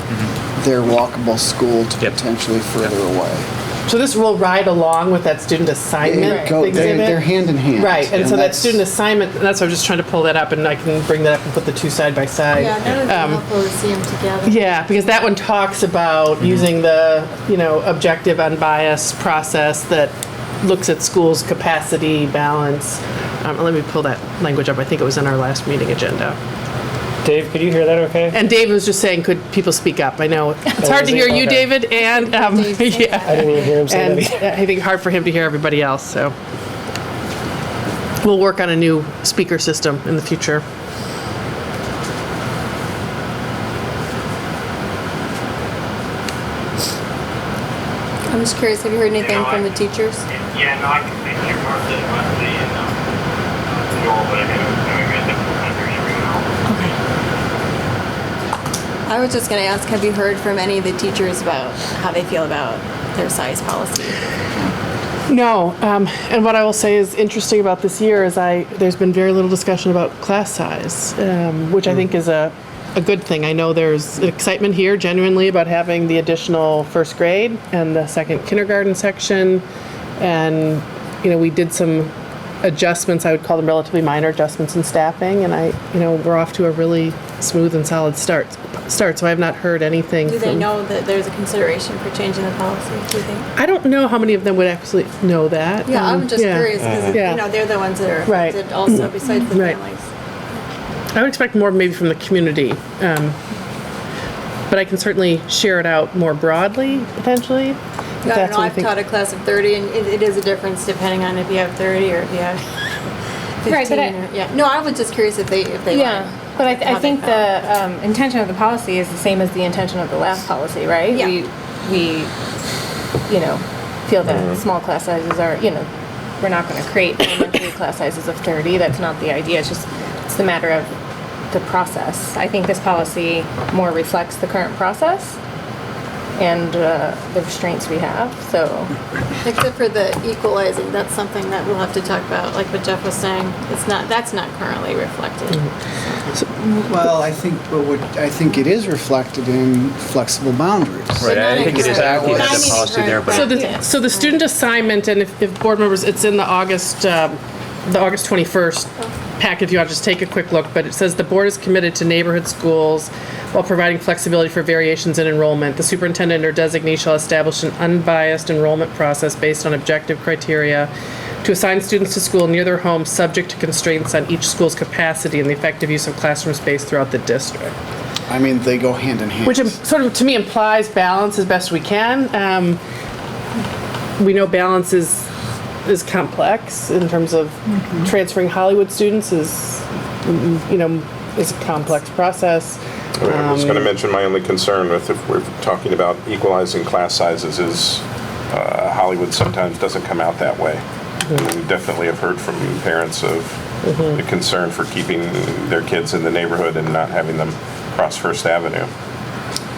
Speaker 12: their walkable school to
Speaker 8: Yep.
Speaker 12: potentially further away.
Speaker 3: So this will ride along with that student assignment exhibit?
Speaker 12: They're hand in hand.
Speaker 3: Right, and so that
Speaker 12: that's-
Speaker 3: student assignment, that's why I was just trying to pull that up, and I can bring that up and put the two side by side.
Speaker 2: Yeah, that would be helpful to see them together.
Speaker 3: Yeah, because that one talks about using the, objective, unbiased process that looks at schools' capacity, balance. Let me pull that language up. I think it was in our last meeting agenda.
Speaker 11: Dave, could you hear that okay?
Speaker 3: And David was just saying, could people speak up? I know it's hard to hear you,
Speaker 11: Okay.
Speaker 3: David, and
Speaker 2: Dave say
Speaker 3: yeah.
Speaker 11: I didn't even hear him say
Speaker 3: And
Speaker 11: that.
Speaker 3: I think hard for him to hear everybody else, so. We'll work on a new speaker system in the future.
Speaker 4: I'm just curious, have you heard anything from the teachers?
Speaker 10: Yeah, no, I can see your Martha and Wesley and Joel, but I haven't read the full email.
Speaker 4: I was just going to ask, have you heard from any of the teachers about how they feel about their size policy?
Speaker 3: No, and what I will say is interesting about this year is there's been very little discussion about class size, which I think is a good thing. I know there's excitement here genuinely about having the additional first grade and the second kindergarten section, and we did some adjustments. I would call them relatively minor adjustments in staffing, and we're off to a really smooth and solid start. So I have not heard anything.
Speaker 4: Do they
Speaker 3: from-
Speaker 4: know that there's a consideration for changing the policy, do you think?
Speaker 3: I don't know how many of them would actually know that.
Speaker 4: Yeah, I'm just
Speaker 3: yeah.
Speaker 4: curious, because,
Speaker 3: Yeah.
Speaker 4: they're the ones that are
Speaker 3: Right.
Speaker 4: affected also, besides the
Speaker 3: Right.
Speaker 4: families.
Speaker 3: I would expect more maybe from the community, but I can certainly share it out more broadly, potentially. if
Speaker 4: I don't
Speaker 3: that's
Speaker 4: know,
Speaker 3: what you
Speaker 4: I've
Speaker 3: think.
Speaker 4: taught a class of 30, and it is a difference depending on if you have 30 or if you have 15.
Speaker 13: Right, but
Speaker 4: Yeah, no, I was just curious if they
Speaker 13: Yeah, but I
Speaker 4: how they
Speaker 13: think
Speaker 4: felt.
Speaker 13: the intention of the policy is the same as the intention of the last policy, right?
Speaker 4: Yeah.
Speaker 13: We feel that small class sizes are, we're not going to create elementary class sizes of 30. That's not the idea. It's the matter of the process. I think this policy more reflects the current process and the restraints we have, so.
Speaker 4: Except for the equalizing, that's something that we'll have to talk about, like what Jeff was saying. That's not currently reflected.
Speaker 12: Well, I think it is reflected in flexible boundaries.
Speaker 8: Right, I think it is. I don't think that's a
Speaker 4: Not
Speaker 8: policy there, but
Speaker 3: So the student assignment, and if board members, it's in the August 21st packet, if you want to just take a quick look, but it says the board is committed to neighborhood schools while providing flexibility for variations in enrollment. The superintendent or designee shall establish an unbiased enrollment process based on objective criteria to assign students to school near their homes, subject to constraints on each school's capacity and the effective use of classroom space throughout the district.
Speaker 12: I mean, they go hand in hand.
Speaker 3: Which sort of, to me, implies balance as best we can. We know balance is complex in terms of transferring Hollywood students is a complex process.
Speaker 1: I was going to mention my only concern with if we're talking about equalizing class sizes is Hollywood sometimes doesn't come out that way. And we definitely have heard from parents of the concern for keeping their kids in the neighborhood and not having them cross First Avenue.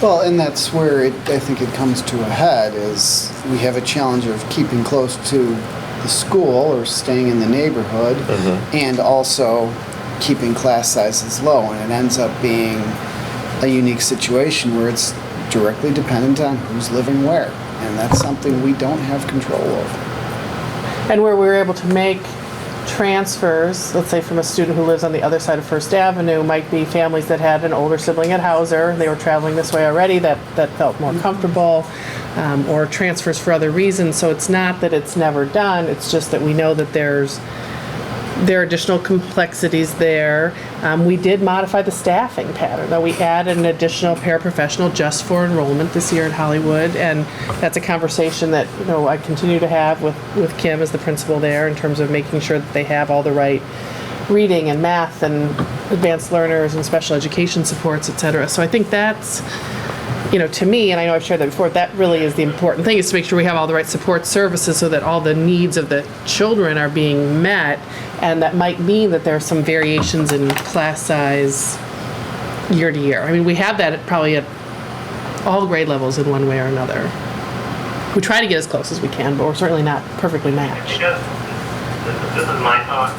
Speaker 12: Well, and that's where I think it comes to a head is we have a challenge of keeping close to the school or staying in the neighborhood and also keeping class sizes low, and it ends up being a unique situation where it's directly dependent on who's living where, and that's something we don't have control over.
Speaker 3: And where we were able to make transfers, let's say from a student who lives on the other side of First Avenue, might be families that had an older sibling at Hauser, they were traveling this way already, that felt more comfortable, or transfers for other reasons. So it's not that it's never done, it's just that we know that there are additional complexities there. We did modify the staffing pattern, though. We added an additional paraprofessional just for enrollment this year at Hollywood, and that's a conversation that, you know, I continue to have with Kim as the principal there in terms of making sure that they have all the right reading and math and advanced learners and special education supports, et cetera. So I think that's, you know, to me, and I know I've shared that before, that really is the important thing, is to make sure we have all the right support services so that all the needs of the children are being met. And that might mean that there are some variations in class size year to year. I mean, we have that probably at all grade levels in one way or another. We try to get as close as we can, but we're certainly not perfectly matched.
Speaker 10: Because this is my thought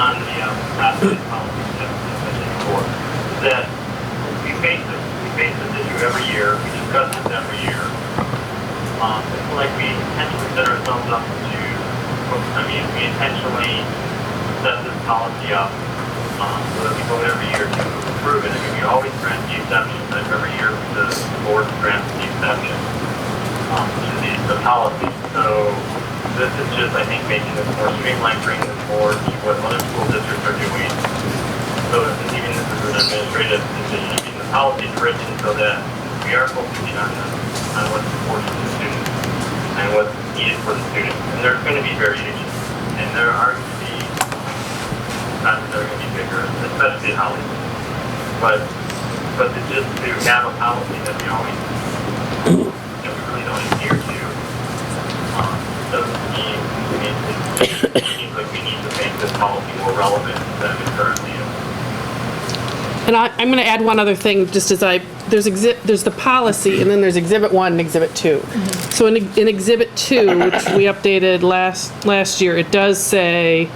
Speaker 10: on the class size policy that I mentioned before, is that we face this issue every year, we discuss this every year. It's like we intentionally set ourselves up to, we intentionally set this policy up so that we vote every year to approve it. I mean, we always grant the exception, but every year the board grants the exception to the policy. So this is just, I think, making this more streamlined, bringing this more to what other school districts are doing. So even this is an administrative decision, I mean, the policy is written so that we are focusing on what's important to the students and what's needed for the students. And there's going to be variations, and there are going to be classes that are going to be bigger, especially at Hollywood. But to have a policy that we always that we really don't adhere to doesn't mean it seems like we need to make this policy more relevant than it currently is.
Speaker 3: And I'm going to add one other thing, just as there's the policy, and then there's Exhibit 1 and Exhibit 2. So in Exhibit 2, which we updated last year, it does say,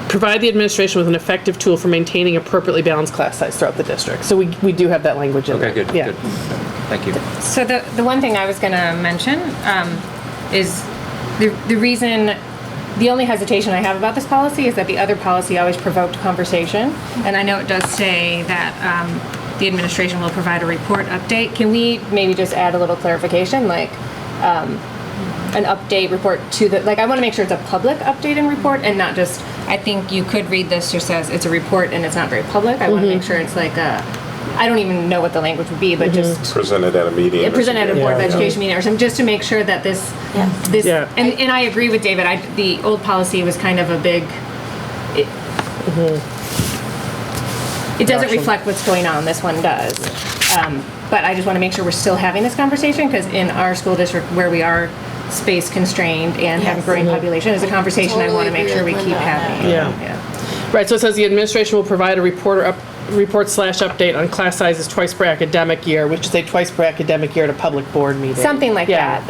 Speaker 3: provide the administration with an effective tool for maintaining appropriately balanced class size throughout the district. So we do have that language in there.
Speaker 8: Okay, good,
Speaker 3: Yeah.
Speaker 8: good. Thank you.
Speaker 13: So the one thing I was going to mention is the reason, the only hesitation I have about this policy is that the other policy always provoked conversation. And I know it does say that the administration will provide a report update. Can we maybe just add a little clarification, like an update report to the, like, I want to make sure it's a public update and report and not just, I think you could read this just as it's a report and it's not very public. I want to make sure it's like I don't even know what the language would be, but just
Speaker 1: Presented at a meeting. or
Speaker 13: presented at a
Speaker 1: something.
Speaker 13: Board of Education meeting or something, just to make sure that this, and I agree with David, the old policy was kind of a big, it doesn't reflect what's going on, this one does. But I just want to make sure we're still having this conversation, because in our school district where we are space constrained and have a growing population is a conversation I want to make sure we keep having.
Speaker 3: Yeah. Right, so it says the administration will provide a report/update on class sizes twice per academic year, which is twice per academic year at a public board meeting.
Speaker 13: Something like that.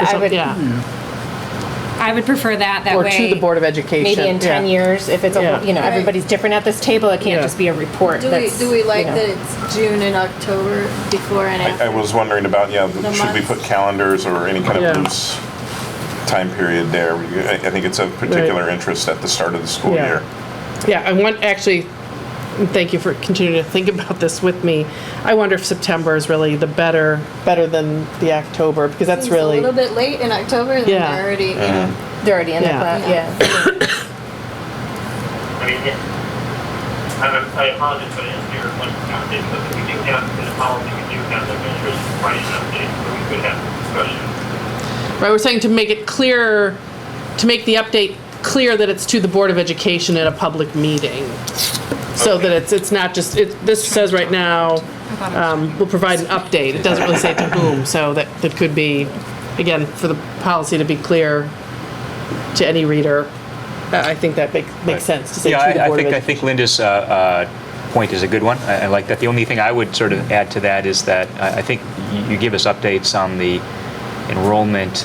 Speaker 13: I would prefer that
Speaker 3: Or
Speaker 13: way.
Speaker 3: to the Board of Education.
Speaker 13: Maybe in 10 years, if it's,
Speaker 3: Yeah.
Speaker 13: everybody's different at this table, it can't just be a report.
Speaker 4: Do we like that it's June and October before and after?
Speaker 1: I was wondering about, should we
Speaker 4: months.
Speaker 1: put calendars or any kind of loose time period there? I think it's of particular interest at the start of the school year.
Speaker 3: Yeah, I want, actually, thank you for continuing to think about this with me. I wonder if September is really the better than the October, because that's
Speaker 4: Seems
Speaker 3: really.
Speaker 4: a little bit late in October, and
Speaker 3: Yeah.
Speaker 4: they're already,
Speaker 13: They're already in the class,
Speaker 10: I mean, I apologize for the answer your conversation, but we do have, in the policy, we do have the administration providing an update, so we could have a discussion.
Speaker 3: Right, we're saying to make it clear, to make the update clear that it's to the Board of Education at a public meeting. So that it's not just, this says right now, we'll provide an update. It doesn't really say to whom, so that could be, again, for the policy to be clear to any reader. I think that makes sense to say to the Board of Education.
Speaker 8: I think Linda's point is a good one. I like that. The only thing I would sort of add to that is that I think you give us updates on the enrollment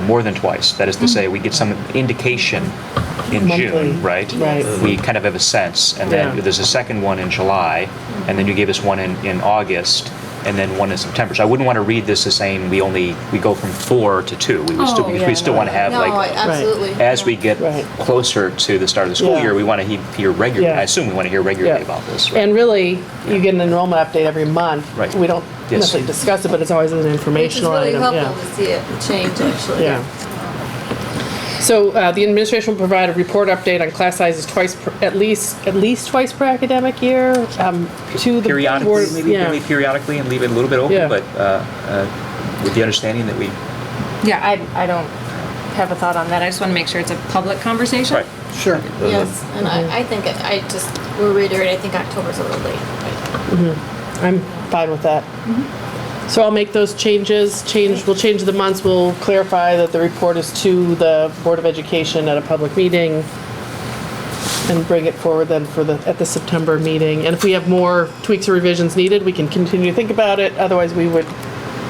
Speaker 8: more than twice. That is to say, we get some indication in
Speaker 3: Monthly.
Speaker 8: June, right?
Speaker 3: Right.
Speaker 8: We kind of have a sense, and then
Speaker 3: Yeah.
Speaker 8: there's a second one in July, and then you gave us one in August, and then one in September. So I wouldn't want to read this as saying we go from 4 to 2. We would still,
Speaker 2: Oh,
Speaker 8: because
Speaker 3: yeah,
Speaker 8: we still
Speaker 3: no.
Speaker 8: want to have
Speaker 4: No,
Speaker 8: like,
Speaker 4: absolutely.
Speaker 8: as we get
Speaker 3: Right.
Speaker 8: closer to the start of the school
Speaker 3: Yeah.
Speaker 8: year, we want to hear regularly.
Speaker 3: Yeah.
Speaker 8: I assume we want to hear regularly
Speaker 3: Yeah.
Speaker 8: about this, right?
Speaker 3: And really, you get an enrollment update every month.
Speaker 8: Right.
Speaker 3: We don't
Speaker 8: Yes.
Speaker 3: necessarily discuss it, but it's always an
Speaker 4: Which is
Speaker 3: informational
Speaker 4: really
Speaker 3: item.
Speaker 4: helpful
Speaker 3: Yeah.
Speaker 4: to see it change, actually.
Speaker 3: Yeah. So the administration will provide a report update on class sizes at least twice per academic year to the
Speaker 8: Periodically,
Speaker 3: board.
Speaker 8: maybe
Speaker 3: Yeah.
Speaker 8: periodically, and leave it a little bit open,
Speaker 3: Yeah.
Speaker 8: but with the understanding that we,
Speaker 13: Yeah, I don't have a thought on that. I just want to make sure it's a public conversation.
Speaker 8: right.
Speaker 12: Sure.
Speaker 4: Yes, and I think, I just will reiterate, I think October's a little late.
Speaker 3: I'm fine with that. So I'll make those changes. We'll change the months. We'll clarify that the report is to the Board of Education at a public meeting, and bring it forward then at the September meeting. And if we have more tweaks or revisions needed, we can continue to think about it. Otherwise, we would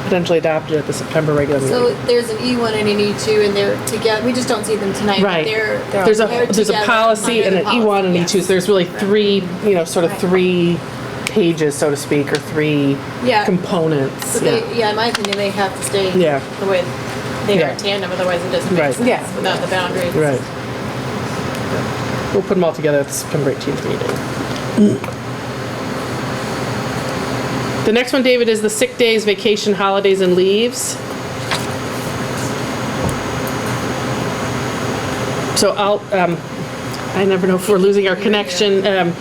Speaker 3: potentially adopt it at the September regular meeting.
Speaker 4: So there's an E1 and an E2, and they're together, we just don't see them tonight, but
Speaker 3: Right.
Speaker 4: they're
Speaker 3: There's a
Speaker 4: together
Speaker 3: policy and
Speaker 4: under
Speaker 3: an
Speaker 4: the
Speaker 3: E1 and
Speaker 4: policy,
Speaker 3: E2, so there's really three, sort of
Speaker 4: Right.
Speaker 3: 3 pages, so to speak, or 3
Speaker 4: Yeah.
Speaker 3: components.
Speaker 4: So they, in my opinion, they have to stay
Speaker 3: Yeah.
Speaker 4: the way they
Speaker 3: Yeah.
Speaker 4: are in tandem, otherwise it doesn't
Speaker 3: Right.
Speaker 4: make sense
Speaker 13: Yeah.
Speaker 4: without the boundaries.
Speaker 3: Right. We'll put them all together at the September 18th meeting. The next one, David, is the sick days, vacation, holidays, and leaves. So I never know if we're losing our connection.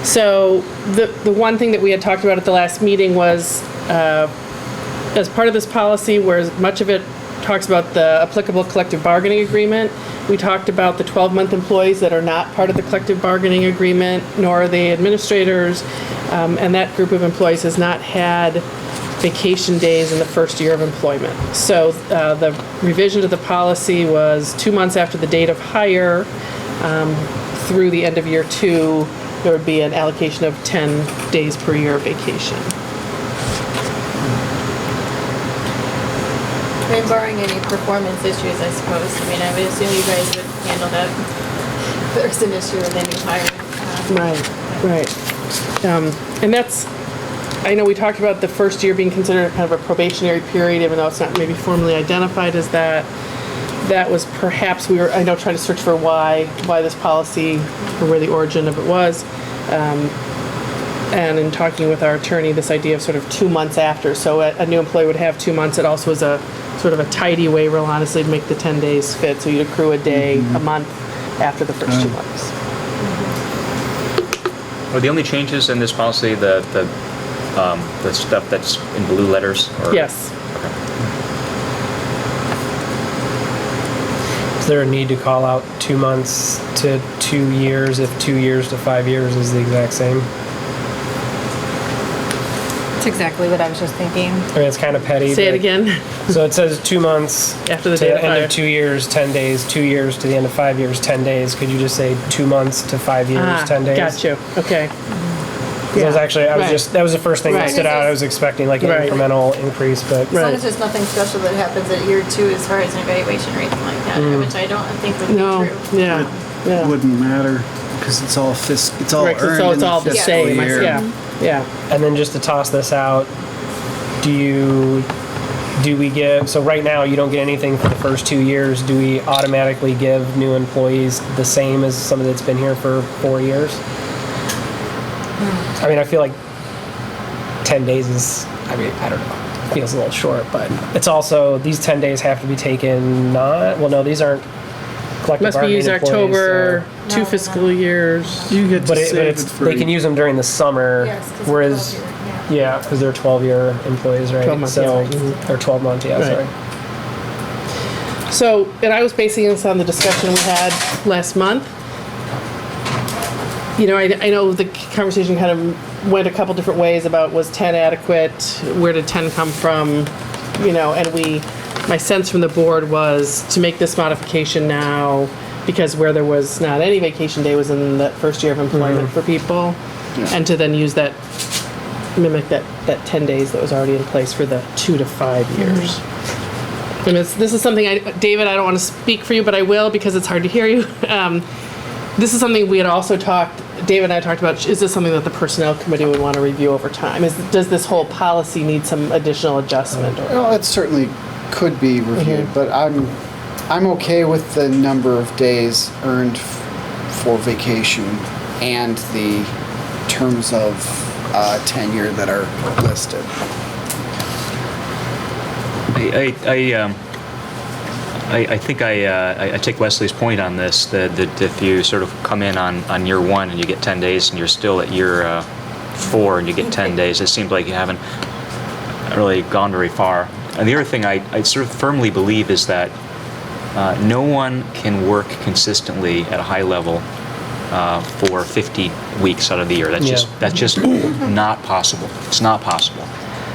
Speaker 3: So the one thing that we had talked about at the last meeting was, as part of this policy, where much of it talks about the applicable collective bargaining agreement, we talked about the 12-month employees that are not part of the collective bargaining agreement, nor are they administrators, and that group of employees has not had vacation days in the first year of employment. So the revision to the policy was 2 months after the date of hire, through the end of year 2, there would be an allocation of 10 days per year of vacation.
Speaker 4: I mean, barring any performance issues, I suppose. I mean, I would assume you guys would handle that if there's an issue with any hiring.
Speaker 3: Right. And that's, I know we talked about the first year being considered kind of a probationary period, even though it's not maybe formally identified as that. That was perhaps, trying to search for why this policy, or where the origin of it was. And in talking with our attorney, this idea of sort of 2 months after. So a new employee would have 2 months. It also was a sort of a tidy way, real honestly, to make the 10 days fit. So you'd accrue a day, a month after the first 2 months.
Speaker 8: Are the only changes in this policy the stuff that's in blue letters? Or?
Speaker 3: Yes.
Speaker 11: Is there a need to call out 2 months to 2 years if 2 years to 5 years is the exact same?
Speaker 13: That's exactly what I was just thinking.
Speaker 11: I mean, it's kind of petty.
Speaker 3: Say it
Speaker 11: but-
Speaker 3: again.
Speaker 11: So it says 2 months
Speaker 3: After the
Speaker 11: to
Speaker 3: date
Speaker 11: the
Speaker 3: of
Speaker 11: end
Speaker 3: hire.
Speaker 11: of 2 years, 10 days, 2 years to the end of 5 years, 10 days. Could you just say 2 months to 5 years, 10 days?
Speaker 3: Got you. Okay.
Speaker 11: 'Cause I was actually,
Speaker 3: Right.
Speaker 11: that was the first thing that
Speaker 3: Right.
Speaker 11: stood out. I was expecting like an
Speaker 3: Right.
Speaker 11: incremental increase, but
Speaker 4: As long
Speaker 3: Right.
Speaker 4: as there's nothing special that happens at year 2 as far as an evaluation or anything like that, which I don't think would be
Speaker 3: No,
Speaker 4: true.
Speaker 3: yeah,
Speaker 12: It
Speaker 3: yeah.
Speaker 12: wouldn't matter because it's all it's all
Speaker 3: Right, 'cause
Speaker 12: earned in
Speaker 3: it's all the
Speaker 12: fiscal
Speaker 3: same.
Speaker 12: year.
Speaker 3: Yeah, yeah.
Speaker 11: and then just to toss this out, do we give, so right now you don't get anything for the first 2 years. Do we automatically give new employees the same as somebody that's been here for 4 years? I mean, I feel like 10 days is, I mean, I don't know, feels a little short, but it's also, these 10 days have to be taken these aren't collective
Speaker 3: Must be
Speaker 11: bargaining
Speaker 3: used
Speaker 11: employees,
Speaker 3: October,
Speaker 11: so-
Speaker 3: 2 fiscal years.
Speaker 12: You get to
Speaker 11: But
Speaker 12: save
Speaker 11: it's,
Speaker 12: it for
Speaker 11: they can use them during the summer,
Speaker 4: Yes, 'cause
Speaker 11: whereas,
Speaker 4: it's 12 year,
Speaker 11: yeah, because they're 12-year employees, right?
Speaker 3: 12 months,
Speaker 11: So,
Speaker 3: yeah.
Speaker 11: or 12 months, yeah,
Speaker 3: Right.
Speaker 11: sorry.
Speaker 3: So, and I was basing this on the discussion we had last month. I know the conversation kind of went a couple different ways about was 10 adequate, where did 10 come from, and my sense from the board was to make this modification now, because where there was not any vacation day was in that first year of employment for people, and to then use that, mimic that 10 days that was already in place for the 2 to 5 years. And this is something, David, I don't want to speak for you, but I will because it's hard to hear you. This is something we had also talked, David and I talked about, is this something that the Personnel Committee would want to review over time? Does this whole policy need some additional adjustment?
Speaker 12: Well, it certainly could be reviewed, but I'm okay with the number of days earned for vacation and the terms of tenure that are listed.
Speaker 8: I think I take Wesley's point on this, that if you sort of come in on year 1 and you get 10 days and you're still at year 4 and you get 10 days, it seems like you haven't really gone very far. And the other thing I sort of firmly believe is that no one can work consistently at a high level for 50 weeks out of the year. That's just not possible. It's not possible.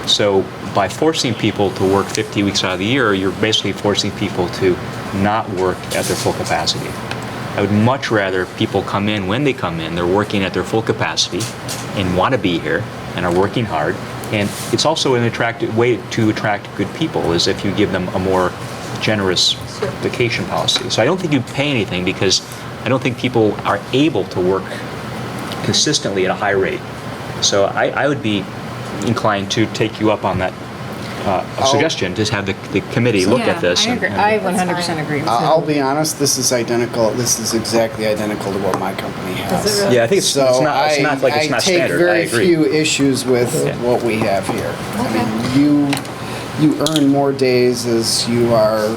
Speaker 8: So by forcing people to work 50 weeks out of the year, you're basically forcing people to not work at their full capacity. I would much rather people come in when they come in, they're working at their full capacity and want to be here and are working hard. And it's also an attractive way to attract good people is if you give them a more generous vacation policy. So I don't think you pay anything because I don't think people are able to work consistently at a high rate. So I would be inclined to take you up on that suggestion, just have the committee look at this.
Speaker 13: I agree. I 100% agree with
Speaker 12: I'll be honest, this is identical. This is exactly identical to what my company has.
Speaker 4: Is it really?
Speaker 8: Yeah, I think it's not like it's not standard. I
Speaker 12: take very
Speaker 8: agree.
Speaker 12: few issues with what we have here. I mean, you earn more days as you are.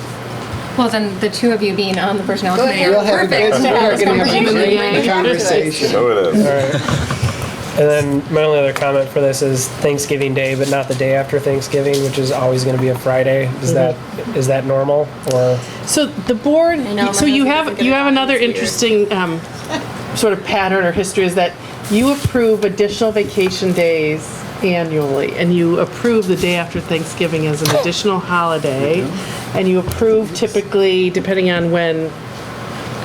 Speaker 13: Well, then the two of you being on the personnel committee are
Speaker 12: We'll have a
Speaker 13: perfect.
Speaker 12: good, we are going to have a great conversation.
Speaker 1: So it is.
Speaker 11: And then my only other comment for this is Thanksgiving Day, but not the day after Thanksgiving, which is always going to be a Friday. Is that normal or?
Speaker 3: So the board,
Speaker 4: know,
Speaker 3: so
Speaker 4: my
Speaker 3: you
Speaker 4: husband
Speaker 3: have
Speaker 4: doesn't
Speaker 3: another
Speaker 4: get it
Speaker 3: interesting sort of pattern or history is that you approve additional vacation days annually, and you approve the day after Thanksgiving as an additional holiday, and you approve typically, depending on when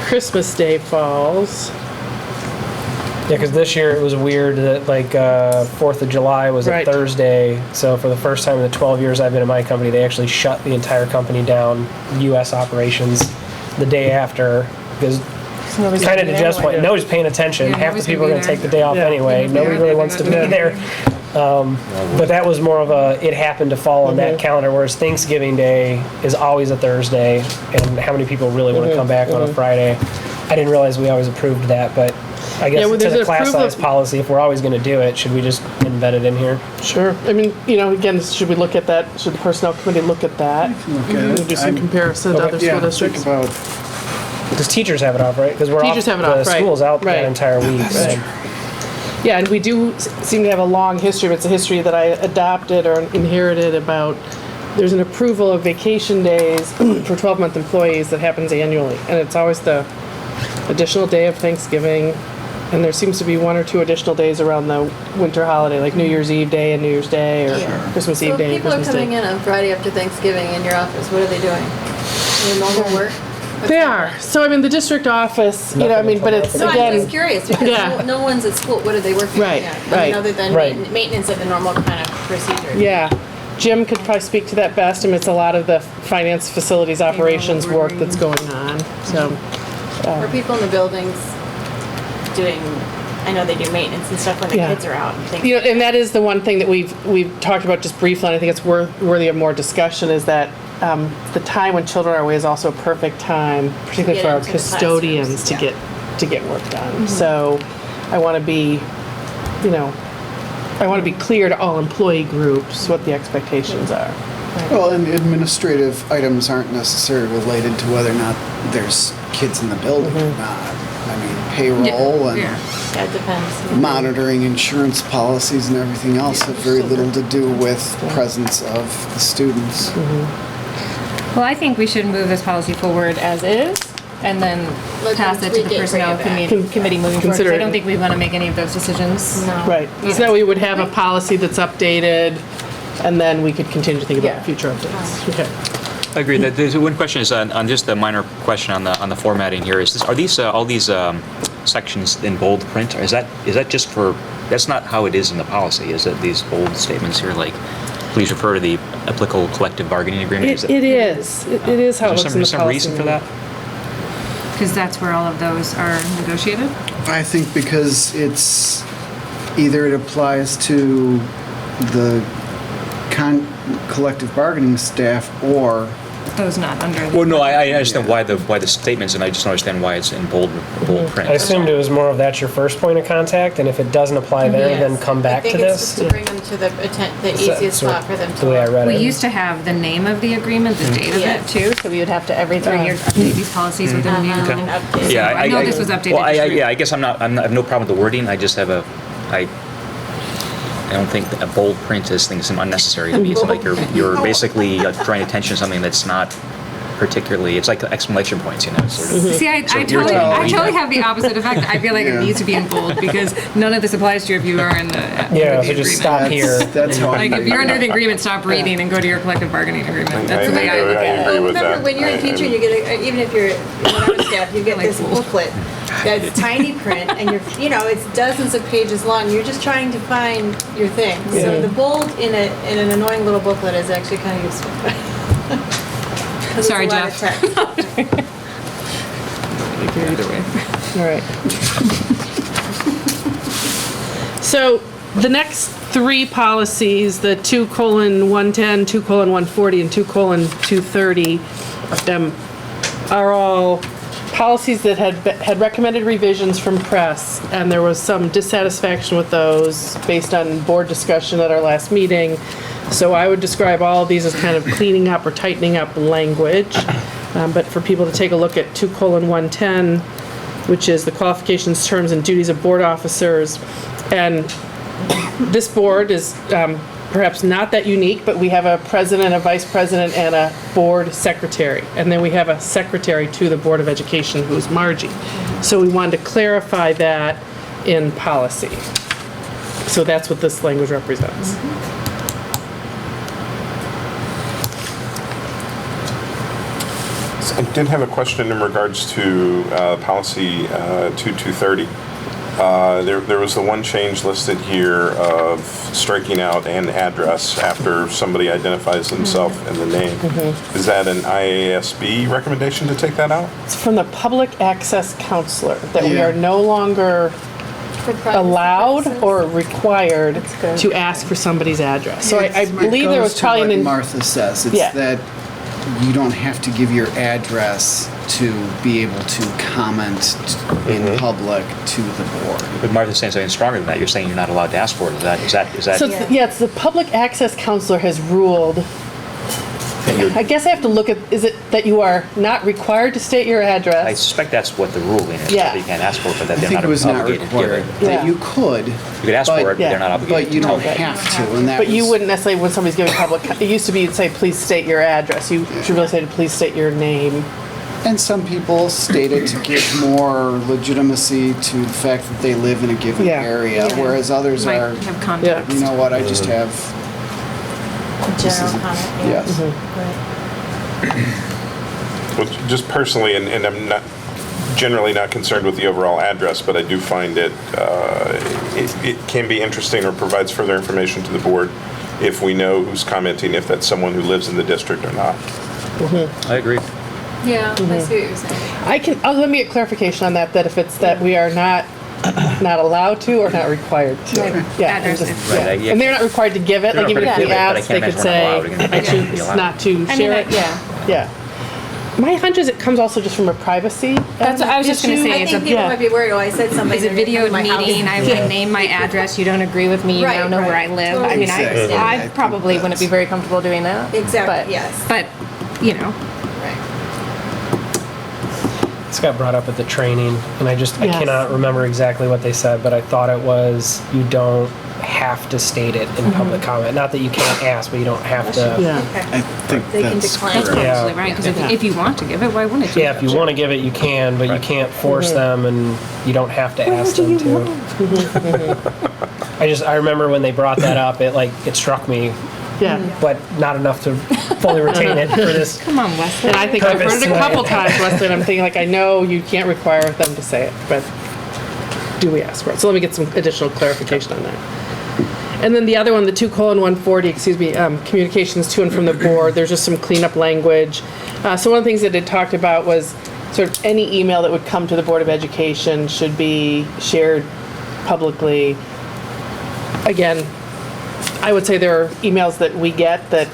Speaker 3: Christmas Day falls.
Speaker 11: Yeah, because this year it was weird that 4th of July was a Thursday. So for the first time in the 12 years I've been in my company, they actually shut the entire company down, U.S. operations, the day after because. Kind of to just what nobody's paying attention.
Speaker 13: Yeah,
Speaker 11: half the people are going to take the day off
Speaker 3: Yeah.
Speaker 11: anyway. Nobody really wants to be there. But that was more of it happened to fall on that calendar, whereas Thanksgiving Day is always a Thursday, and how many people really want to come back on a Friday? I didn't realize we always approved that, but I guess to
Speaker 3: there's
Speaker 11: the
Speaker 3: an
Speaker 11: class
Speaker 3: approval-
Speaker 11: size policy, if we're always going to do it, should we just embed it in here?
Speaker 3: Sure. I mean, again, should we look at that? Should the personnel committee look at that?
Speaker 12: Look at it.
Speaker 3: Do some comparison to other school
Speaker 12: Yeah, think
Speaker 3: districts.
Speaker 12: about.
Speaker 11: Because teachers have it off, right? Because
Speaker 3: Teachers have it off,
Speaker 11: the
Speaker 3: right.
Speaker 11: school's out
Speaker 3: Right.
Speaker 11: that entire week. So.
Speaker 3: Yeah, and we do seem to have a long history, but it's a history that I adopted or inherited about, there's an approval of vacation days for 12-month employees that happens annually. And it's always the additional day of Thanksgiving, and there seems to be 1 or 2 additional days around the winter holiday, like New Year's Eve day and New Year's Day, or Christmas
Speaker 4: So
Speaker 3: Eve
Speaker 4: if
Speaker 3: day and
Speaker 4: people are
Speaker 3: Christmas
Speaker 4: coming
Speaker 3: Day.
Speaker 4: in on Friday after Thanksgiving in your office, what are they doing? Their normal work?
Speaker 3: They are. So, I mean, the district office, but it's,
Speaker 4: No, I'm
Speaker 3: again,
Speaker 4: just curious because
Speaker 3: Yeah.
Speaker 4: no one's at school. What are they working
Speaker 3: Right,
Speaker 4: on?
Speaker 3: right.
Speaker 4: Other than
Speaker 11: Right.
Speaker 4: maintenance of the normal kind of procedure.
Speaker 3: yeah. Jim could probably speak to that best. I mean, it's a lot of the finance facilities operations work that's going on, so.
Speaker 4: Are people in the buildings doing, I know they do maintenance and stuff when the
Speaker 3: Yeah.
Speaker 4: kids are out and things.
Speaker 3: And that is the one thing that we've talked about just briefly, and I think it's worthy of more discussion, is that the time when children are away is also a perfect time, particularly
Speaker 4: Get
Speaker 3: for our
Speaker 4: into the
Speaker 3: custodians,
Speaker 4: classrooms,
Speaker 3: to get work done. So I want to be, I want to be clear to all employee groups what the expectations are.
Speaker 12: Well, and administrative items aren't necessarily related to whether or not there's kids in the building or not. I mean, payroll and
Speaker 4: Yeah, it depends.
Speaker 12: monitoring insurance policies and everything else have very little to do with presence of the students.
Speaker 13: Well, I think we should move this policy forward as is, and then
Speaker 4: Let
Speaker 13: pass
Speaker 4: them
Speaker 13: it to
Speaker 4: tweak
Speaker 13: the
Speaker 4: it,
Speaker 13: personnel
Speaker 4: bring it back.
Speaker 13: committee moving forward. 'Cause
Speaker 3: Consider
Speaker 13: I
Speaker 3: it.
Speaker 13: don't think we want to make any of those decisions.
Speaker 4: No.
Speaker 3: Right. So now we would have a policy that's updated, and then we could continue to think about
Speaker 13: Yeah.
Speaker 3: future updates. Okay.
Speaker 8: I agree. That there's one question is on just a minor question on the formatting here. Are these all these sections in bold print? Or is that just for? That's not how it is in the policy. Is it these bold statements here? please refer to the applicable collective bargaining agreement.
Speaker 3: It is. It is how it looks in the
Speaker 8: some
Speaker 3: policy.
Speaker 8: reason for that?
Speaker 2: Because that's where all of those are negotiated?
Speaker 12: I think because it's either it applies to the collective bargaining staff or
Speaker 2: Those not under the...
Speaker 8: Well, no, I understand why the statements, and I just don't understand why it's in bold print.
Speaker 11: I assumed it was more of that's your first point of contact, and if it doesn't apply there,
Speaker 4: Yes.
Speaker 11: then come back to
Speaker 4: I think it's just
Speaker 11: this.
Speaker 4: to bring them to the easiest spot for them
Speaker 11: The way I
Speaker 4: to.
Speaker 11: read
Speaker 2: We
Speaker 11: it.
Speaker 2: used to have the name of the agreement, the date of
Speaker 4: Yeah.
Speaker 2: it too, so we would have to every 3 years update these policies with a new.
Speaker 4: And update.
Speaker 8: Yeah,
Speaker 2: I know this was updated
Speaker 8: Well,
Speaker 2: this year.
Speaker 8: yeah, I guess I have no problem with the wording. I just have I don't think that a bold print is things unnecessary to me. It's like you're basically drawing attention to something that's not particularly. It's like exclamation points, you know. Sort of.
Speaker 2: See, I
Speaker 8: So
Speaker 2: totally
Speaker 8: irritating.
Speaker 2: have the opposite effect. I feel like it needs to be in bold because none of this applies to you if you are in the
Speaker 11: Yeah,
Speaker 2: under
Speaker 11: so
Speaker 2: the
Speaker 11: just
Speaker 2: agreement.
Speaker 11: stop here.
Speaker 12: That's how
Speaker 2: Like if you're under the agreement, stop reading and go to your collective bargaining agreement. That's the way I look at it.
Speaker 1: agree with
Speaker 4: Remember,
Speaker 1: that.
Speaker 4: when you're a teacher, you get even if you're on staff, you get this booklet that's tiny print, and it's dozens of pages long. You're just trying to find your thing. So the bold in an annoying little booklet is actually kind of useful. 'Cause
Speaker 2: Sorry,
Speaker 4: it's a lot of
Speaker 2: Jeff.
Speaker 4: text.
Speaker 2: Either way.
Speaker 3: All right. So the next three policies, the 2:110, 2:140, and 2:230, are all policies that had recommended revisions from press, and there was some dissatisfaction with those based on board discussion at our last meeting. So I would describe all of these as kind of cleaning up or tightening up language. But for people to take a look at 2:110, which is the qualifications, terms, and duties of board officers. And this board is perhaps not that unique, but we have a president, a vice president, and a board secretary. And then we have a secretary to the Board of Education, who's Margie. So we wanted to clarify that in policy. So that's what this language represents.
Speaker 1: I did have a question in regards to policy 2230. There was the one change listed here of striking out an address after somebody identifies themselves in the name. Is that an IASB recommendation to take that out?
Speaker 3: It's from the public access counselor that we
Speaker 12: Yeah.
Speaker 3: are no longer
Speaker 4: For privacy
Speaker 3: allowed
Speaker 4: purposes.
Speaker 3: or required to ask for somebody's address. So I believe there was probably
Speaker 12: what
Speaker 3: an,
Speaker 12: Martha says. It's
Speaker 3: Yeah.
Speaker 12: that you don't have to give your address to be able to comment in public to the board.
Speaker 8: But Martha's saying something stronger than that. You're saying you're not allowed to ask for it. Is that?
Speaker 3: so it's the public access counselor has ruled. I guess I have to look at, is it that you are not required to state your
Speaker 8: I
Speaker 3: address?
Speaker 8: suspect that's what the ruling is.
Speaker 3: Yeah.
Speaker 8: That you can't ask for it, but that
Speaker 12: I
Speaker 8: they're
Speaker 12: think
Speaker 8: not
Speaker 12: it was not
Speaker 8: obligated to give
Speaker 12: required.
Speaker 8: it.
Speaker 3: Yeah.
Speaker 12: That you could.
Speaker 8: You could ask for it, but
Speaker 3: yeah.
Speaker 8: they're not obligated.
Speaker 12: But you
Speaker 8: to
Speaker 12: don't
Speaker 8: tell you.
Speaker 12: have to, and that
Speaker 3: But you
Speaker 12: was-
Speaker 3: wouldn't necessarily, when somebody's giving public, it used to be, you'd say, please state your address. You should really say, to please state your name.
Speaker 12: And some people state it to give more legitimacy to the fact that they live in a given
Speaker 3: Yeah.
Speaker 12: area, whereas others
Speaker 2: Might
Speaker 12: are,
Speaker 2: have context.
Speaker 12: you know what, I just have,
Speaker 4: General comment.
Speaker 12: yes.
Speaker 1: Well, just personally, and I'm not generally not concerned with the overall address, but I do find it can be interesting or provides further information to the board if we know who's commenting, if that's someone who lives in the district or not.
Speaker 8: I agree.
Speaker 4: Yeah, I see what you're saying.
Speaker 3: Let me get clarification on that, that if it's that we are not allowed to or not required to. Yeah, and
Speaker 2: Address
Speaker 3: just-
Speaker 2: is-
Speaker 3: yeah.
Speaker 8: Right, yeah.
Speaker 3: And they're not required to give it,
Speaker 8: They're
Speaker 3: like even
Speaker 8: not
Speaker 3: if we
Speaker 8: required to
Speaker 3: asked,
Speaker 8: give
Speaker 3: they
Speaker 8: it,
Speaker 3: could
Speaker 8: but I
Speaker 3: say,
Speaker 8: can't imagine we're not allowed.
Speaker 3: I choose not to
Speaker 13: I
Speaker 3: share
Speaker 13: mean,
Speaker 3: it.
Speaker 13: yeah.
Speaker 3: Yeah. My hunch is it comes also just from a privacy.
Speaker 13: That's what I was just gonna
Speaker 3: issue.
Speaker 13: say.
Speaker 4: I
Speaker 13: It's
Speaker 4: think
Speaker 13: a-
Speaker 4: people
Speaker 3: yeah.
Speaker 4: might be worried, oh, I said something.
Speaker 13: It's a
Speaker 4: they're gonna
Speaker 13: videoed
Speaker 4: come to my house.
Speaker 13: meeting, I would name my address, you don't agree with me, you
Speaker 4: Right,
Speaker 13: now know where I
Speaker 4: right.
Speaker 13: live.
Speaker 4: Totally
Speaker 13: I mean,
Speaker 12: Exactly.
Speaker 13: I
Speaker 12: I think
Speaker 13: probably wouldn't be very comfortable doing that.
Speaker 4: Exactly,
Speaker 13: but-
Speaker 4: yes.
Speaker 2: But, you know,
Speaker 4: Right.
Speaker 11: This got brought up at the training, and I
Speaker 3: Yes.
Speaker 11: cannot remember exactly what they said, but I thought it was you don't have to state it in public comment. Not that you can't ask, but you don't have to.
Speaker 3: Yeah.
Speaker 12: I think
Speaker 4: They can
Speaker 12: that's
Speaker 4: decline.
Speaker 2: that's
Speaker 12: correct.
Speaker 2: probably right, because if you want to give it, why wouldn't you?
Speaker 11: Yeah, if you want to give it, you can, but you can't force them, and you don't have to ask them to. I remember when they brought that up, it struck me,
Speaker 3: Yeah.
Speaker 11: but not enough to fully retain it for this.
Speaker 2: Come on, Wesley.
Speaker 3: And I think I've heard
Speaker 11: Purpose
Speaker 3: it a couple
Speaker 11: tonight.
Speaker 3: times, Wesley, and I'm thinking, like, I know you can't require them to say it, but do we ask for it? So let me get some additional clarification on that. And then the other one, the 2:140, communications to and from the board, there's just some cleanup language. So one of the things that it talked about was sort of any email that would come to the Board of Education should be shared publicly. Again, I would say there are emails that we get that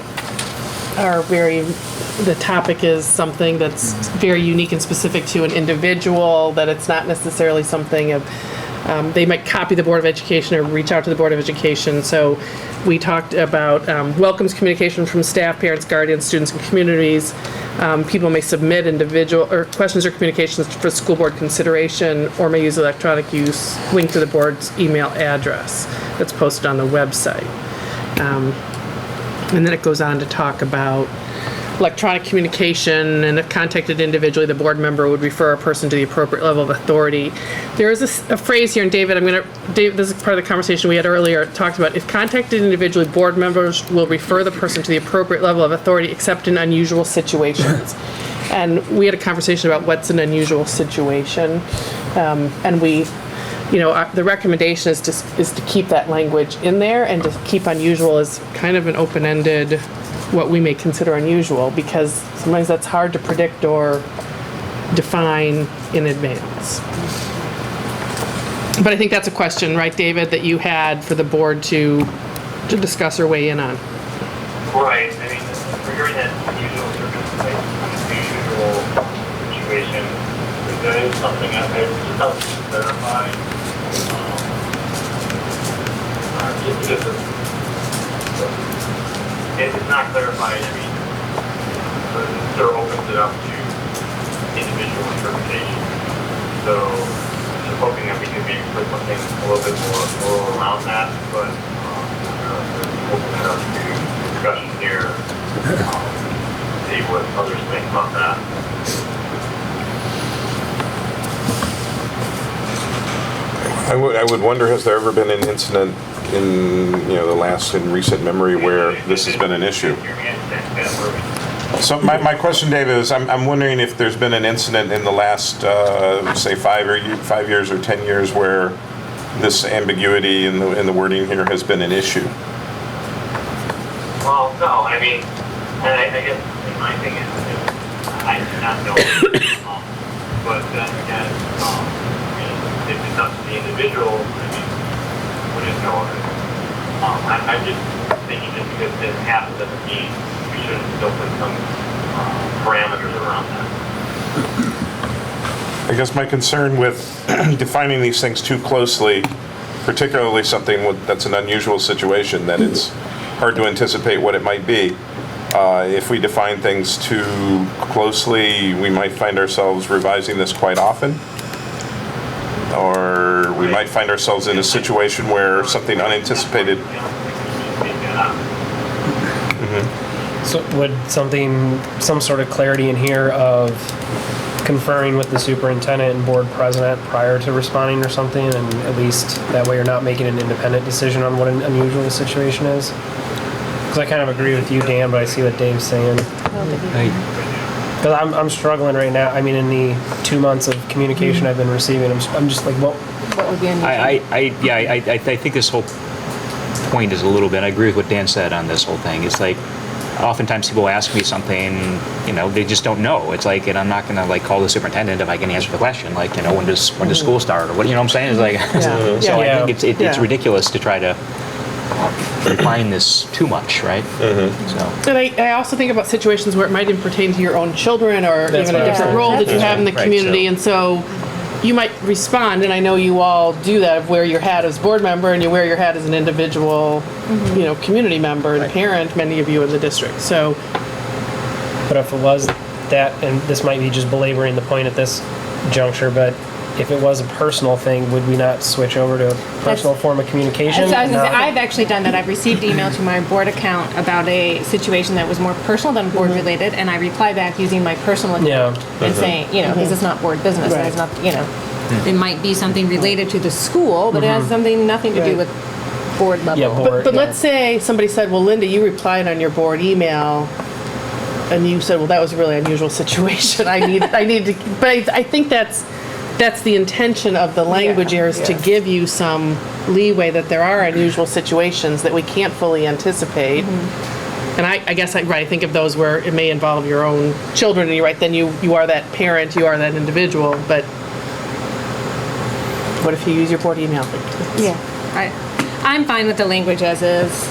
Speaker 3: are the topic is something that's very unique and specific to an individual, that it's not necessarily something of, they might copy the Board of Education or reach out to the Board of Education. So we talked about welcomes communication from staff, parents, guardians, students, and communities. People may submit individual or questions or communications for school board consideration, or may use electronic use link to the board's email address that's posted on the website. And then it goes on to talk about electronic communication, and if contacted individually, the board member would refer a person to the appropriate level of authority. There is a phrase here, and David, this is part of the conversation we had earlier, it talked about if contacted individually, board members will refer the person to the appropriate level of authority except in unusual situations. And we had a conversation about what's an unusual situation, and we, the recommendation is to keep that language in there and to keep unusual as kind of an open-ended, what we may consider unusual, because sometimes that's hard to predict or define in advance. But I think that's a question, right, David, that you had for the board to discuss or weigh in on.
Speaker 10: Right. I mean, regarding that unusual situation, there is something out there that helps to clarify. Just because it's not clarified, I mean, it sort of opens it up to individual interpretation. So, just hoping that we can maybe put something a little bit more around that, but open it up to discussion here, see what others think about that.
Speaker 1: I would wonder, has there ever been an incident in in recent memory where this has been an issue? So my question, David, is I'm wondering if there's been an incident in the last say 5 years or 10 years where this ambiguity in the wording here has been an issue.
Speaker 10: Well, no, I mean, and I guess my thing is I do not know, but then again, if it's up to the individual, I mean, we just know it. I'm just thinking just because this happens doesn't mean we shouldn't still put some parameters around that.
Speaker 1: I guess my concern with defining these things too closely, particularly something that's an unusual situation, that it's hard to anticipate what it might be. If we define things too closely, we might find ourselves revising this quite often. Or we might find ourselves in a situation where something unanticipated.
Speaker 11: So would some sort of clarity in here of conferring with the superintendent and board president prior to responding or something, and at least that way you're not making an independent decision on what an unusual situation is? Because I kind of agree with you, Dan, but I see what Dave's saying. Because I'm struggling right now. I mean, in the 2 months of communication I've been receiving, I'm just like, well,
Speaker 13: What would be unusual?
Speaker 8: I think this whole point is a little bit, I agree with what Dan said on this whole thing. It's like, oftentimes people ask me something, they just don't know. It's like, and I'm not gonna call the superintendent if I can answer the question, when does school start, or what, what I'm saying? It's like, so I think it's ridiculous to try to refine this too much, right? So.
Speaker 3: And I also think about situations where it might even pertain to your own children, or
Speaker 11: That's
Speaker 3: even a
Speaker 11: right.
Speaker 3: different role that you have in the
Speaker 8: Right,
Speaker 3: community,
Speaker 8: so-
Speaker 3: and so you might respond, and I know you all do that, of wear your hat as board member and you wear your hat as an individual, community member and parent, many of you in the district, so.
Speaker 11: but if it was that, and this might be just belaboring the point at this juncture, but if it was a personal thing, would we not switch over to a personal form of communication?
Speaker 13: So I was gonna say,
Speaker 11: No.
Speaker 13: I've actually done that. I've received email to my board account about a situation that was more personal than board related, and I reply back using my personal account and saying, because it's not board business,
Speaker 3: Right.
Speaker 13: it's not,
Speaker 2: It might be something related to the school,
Speaker 13: but it has nothing to do
Speaker 3: Right.
Speaker 13: with board level.
Speaker 11: Yeah, board.
Speaker 3: But let's say somebody said, well, Linda, you replied on your board email, and you said, well, that was a really unusual situation. I need to, but I think that's the intention of the language here, is to give you some leeway that there are unusual situations that we can't fully anticipate. And I guess I think of those where it may involve your own children, and you're right, then you are that parent, you are that individual, but what if you use your board email?
Speaker 13: Yeah.
Speaker 2: I'm fine with the language as is.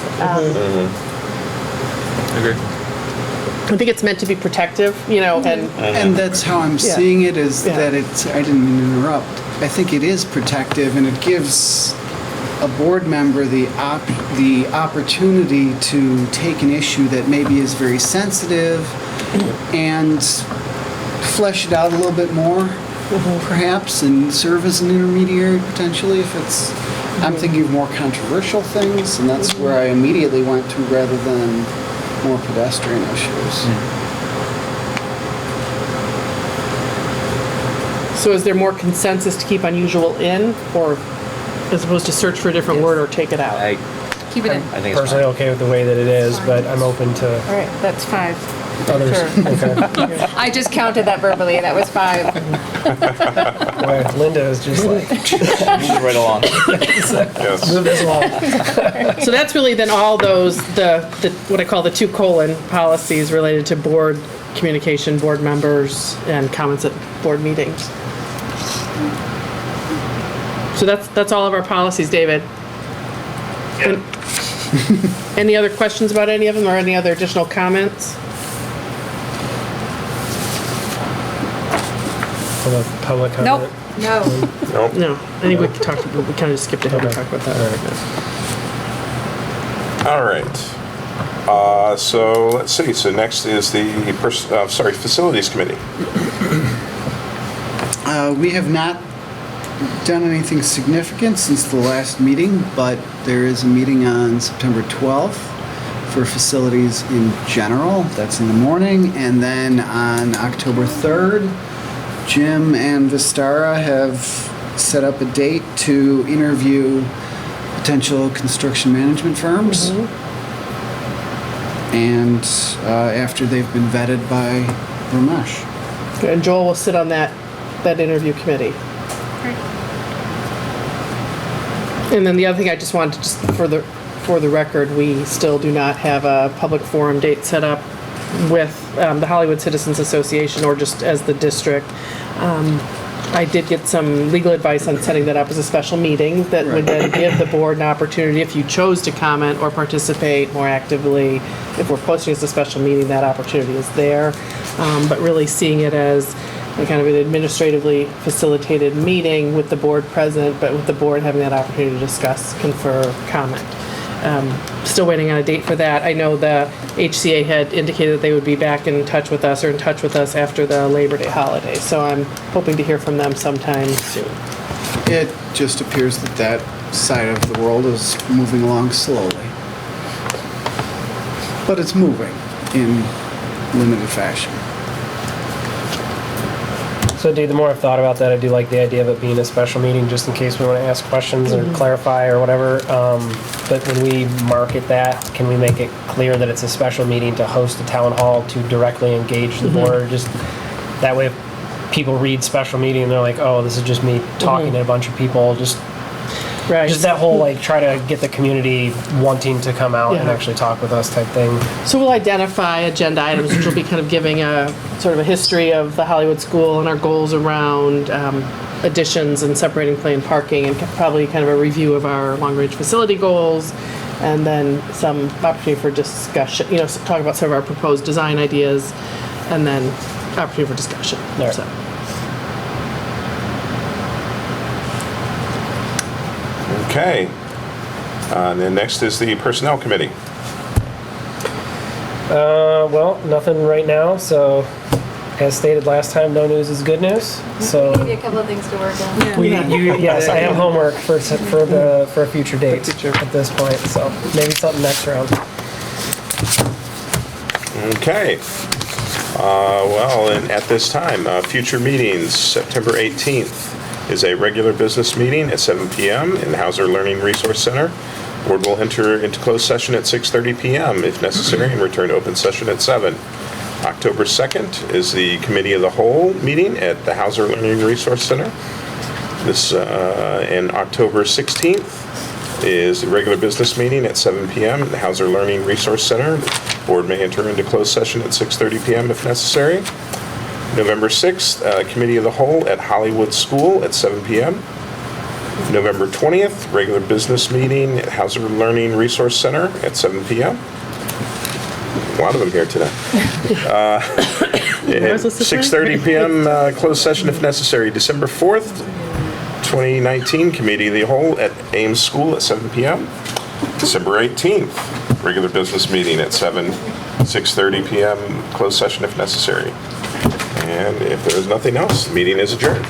Speaker 8: Agree.
Speaker 3: I think it's meant to be protective,
Speaker 12: And that's how I'm seeing it, is that it's, I didn't mean to interrupt. I think it is protective, and it gives a board member the opportunity to take an issue that maybe is very sensitive and flesh it out a little bit more, perhaps, and serve as an intermediary potentially if it's, I'm thinking of more controversial things, and that's where I immediately went to rather than more pedestrian issues.
Speaker 3: So is there more consensus to keep unusual in, or as opposed to search for a different word or take it out?
Speaker 2: Keep it in.
Speaker 8: I think it's
Speaker 11: Personally
Speaker 8: fine.
Speaker 11: okay with the way that it is, but I'm open to
Speaker 13: All right, that's 5.
Speaker 11: others.
Speaker 13: Sure.
Speaker 11: Okay.
Speaker 13: I just counted that verbally. That was 5.
Speaker 11: Boy, Linda is just like,
Speaker 8: Move right along.
Speaker 1: Yes.
Speaker 11: move this along.
Speaker 3: So that's really then all those, the what I call the 2 policies related to board communication, board members, and comments at board meetings. So that's all of our policies, David.
Speaker 10: Yeah.
Speaker 3: Any other questions about any of them, or any other additional comments?
Speaker 11: From a public comment.
Speaker 2: Nope. No.
Speaker 1: Nope.
Speaker 3: No, I think we talked, we kind of just skipped ahead and talked about that.
Speaker 1: All right. So let's see. So next is the Facilities Committee.
Speaker 12: We have not done anything significant since the last meeting, but there is a meeting on September 12th for facilities in general. That's in the morning. And then on October 3rd, Jim and Vistara have set up a date to interview potential construction management firms. And after they've been vetted by Ramesh.
Speaker 3: And Joel will sit on that interview committee. And then the other thing I just wanted to, just for the record, we still do not have a public forum date set up with the Hollywood Citizens Association or just as the district. I did get some legal advice on setting that up as a special meeting that would then give the board an opportunity, if you chose to comment or participate more actively. If we're posting as a special meeting, that opportunity is there. But really seeing it as a kind of an administratively facilitated meeting with the board present, but with the board having that opportunity to discuss, confer, comment. Still waiting on a date for that. I know the HCA had indicated that they would be back in touch with us after the Labor Day holiday. So I'm hoping to hear from them sometime soon.
Speaker 12: It just appears that that side of the world is moving along slowly. But it's moving in limited fashion.
Speaker 11: So, Dave, the more I've thought about that, I do like the idea of it being a special meeting just in case we want to ask questions or clarify or whatever. But when we market that, can we make it clear that it's a special meeting to host a town hall to directly engage the board? Just that way, if people read special meeting and they're like, oh, this is just me talking to a bunch of people, just that whole try to get the community wanting to come out and actually talk with us type thing.
Speaker 3: So we'll identify agenda items, which will be kind of giving a sort of a history of the Hollywood School and our goals around additions and separating play and parking, and probably kind of a review of our long-range facility goals, and then some opportunity for discussion, talk about some of our proposed design ideas, and then opportunity for discussion.
Speaker 11: Right.
Speaker 3: So.
Speaker 1: Okay. And then next is the Personnel Committee.
Speaker 11: Well, nothing right now. So, as stated last time, no news is good news. So,
Speaker 4: Maybe a couple of things to work on.
Speaker 11: yes, I have homework for a future date at this point. So maybe something next round.
Speaker 1: Okay. Well, and at this time, future meetings, September 18th is a regular business meeting at 7 p.m. in the Hauser Learning Resource Center. Board will enter into closed session at 6:30 p.m. if necessary and return to open session at 7. October 2nd is the Committee of the Whole meeting at the Hauser Learning Resource Center. And October 16th is the regular business meeting at 7 p.m. at the Hauser Learning Resource Center. The board may enter into closed session at 6:30 p.m. if necessary. November 6th, Committee of the Whole at Hollywood School at 7 p.m. November 20th, regular business meeting at Hauser Learning Resource Center at 7 p.m. A lot of them here today. At 6:30 p.m. Closed session if necessary. December 4th, 2019, Committee of the Whole at Ames School at 7 p.m. December 18th, regular business meeting at 6:30 p.m. Closed session if necessary. And if there is nothing else, the meeting is adjourned.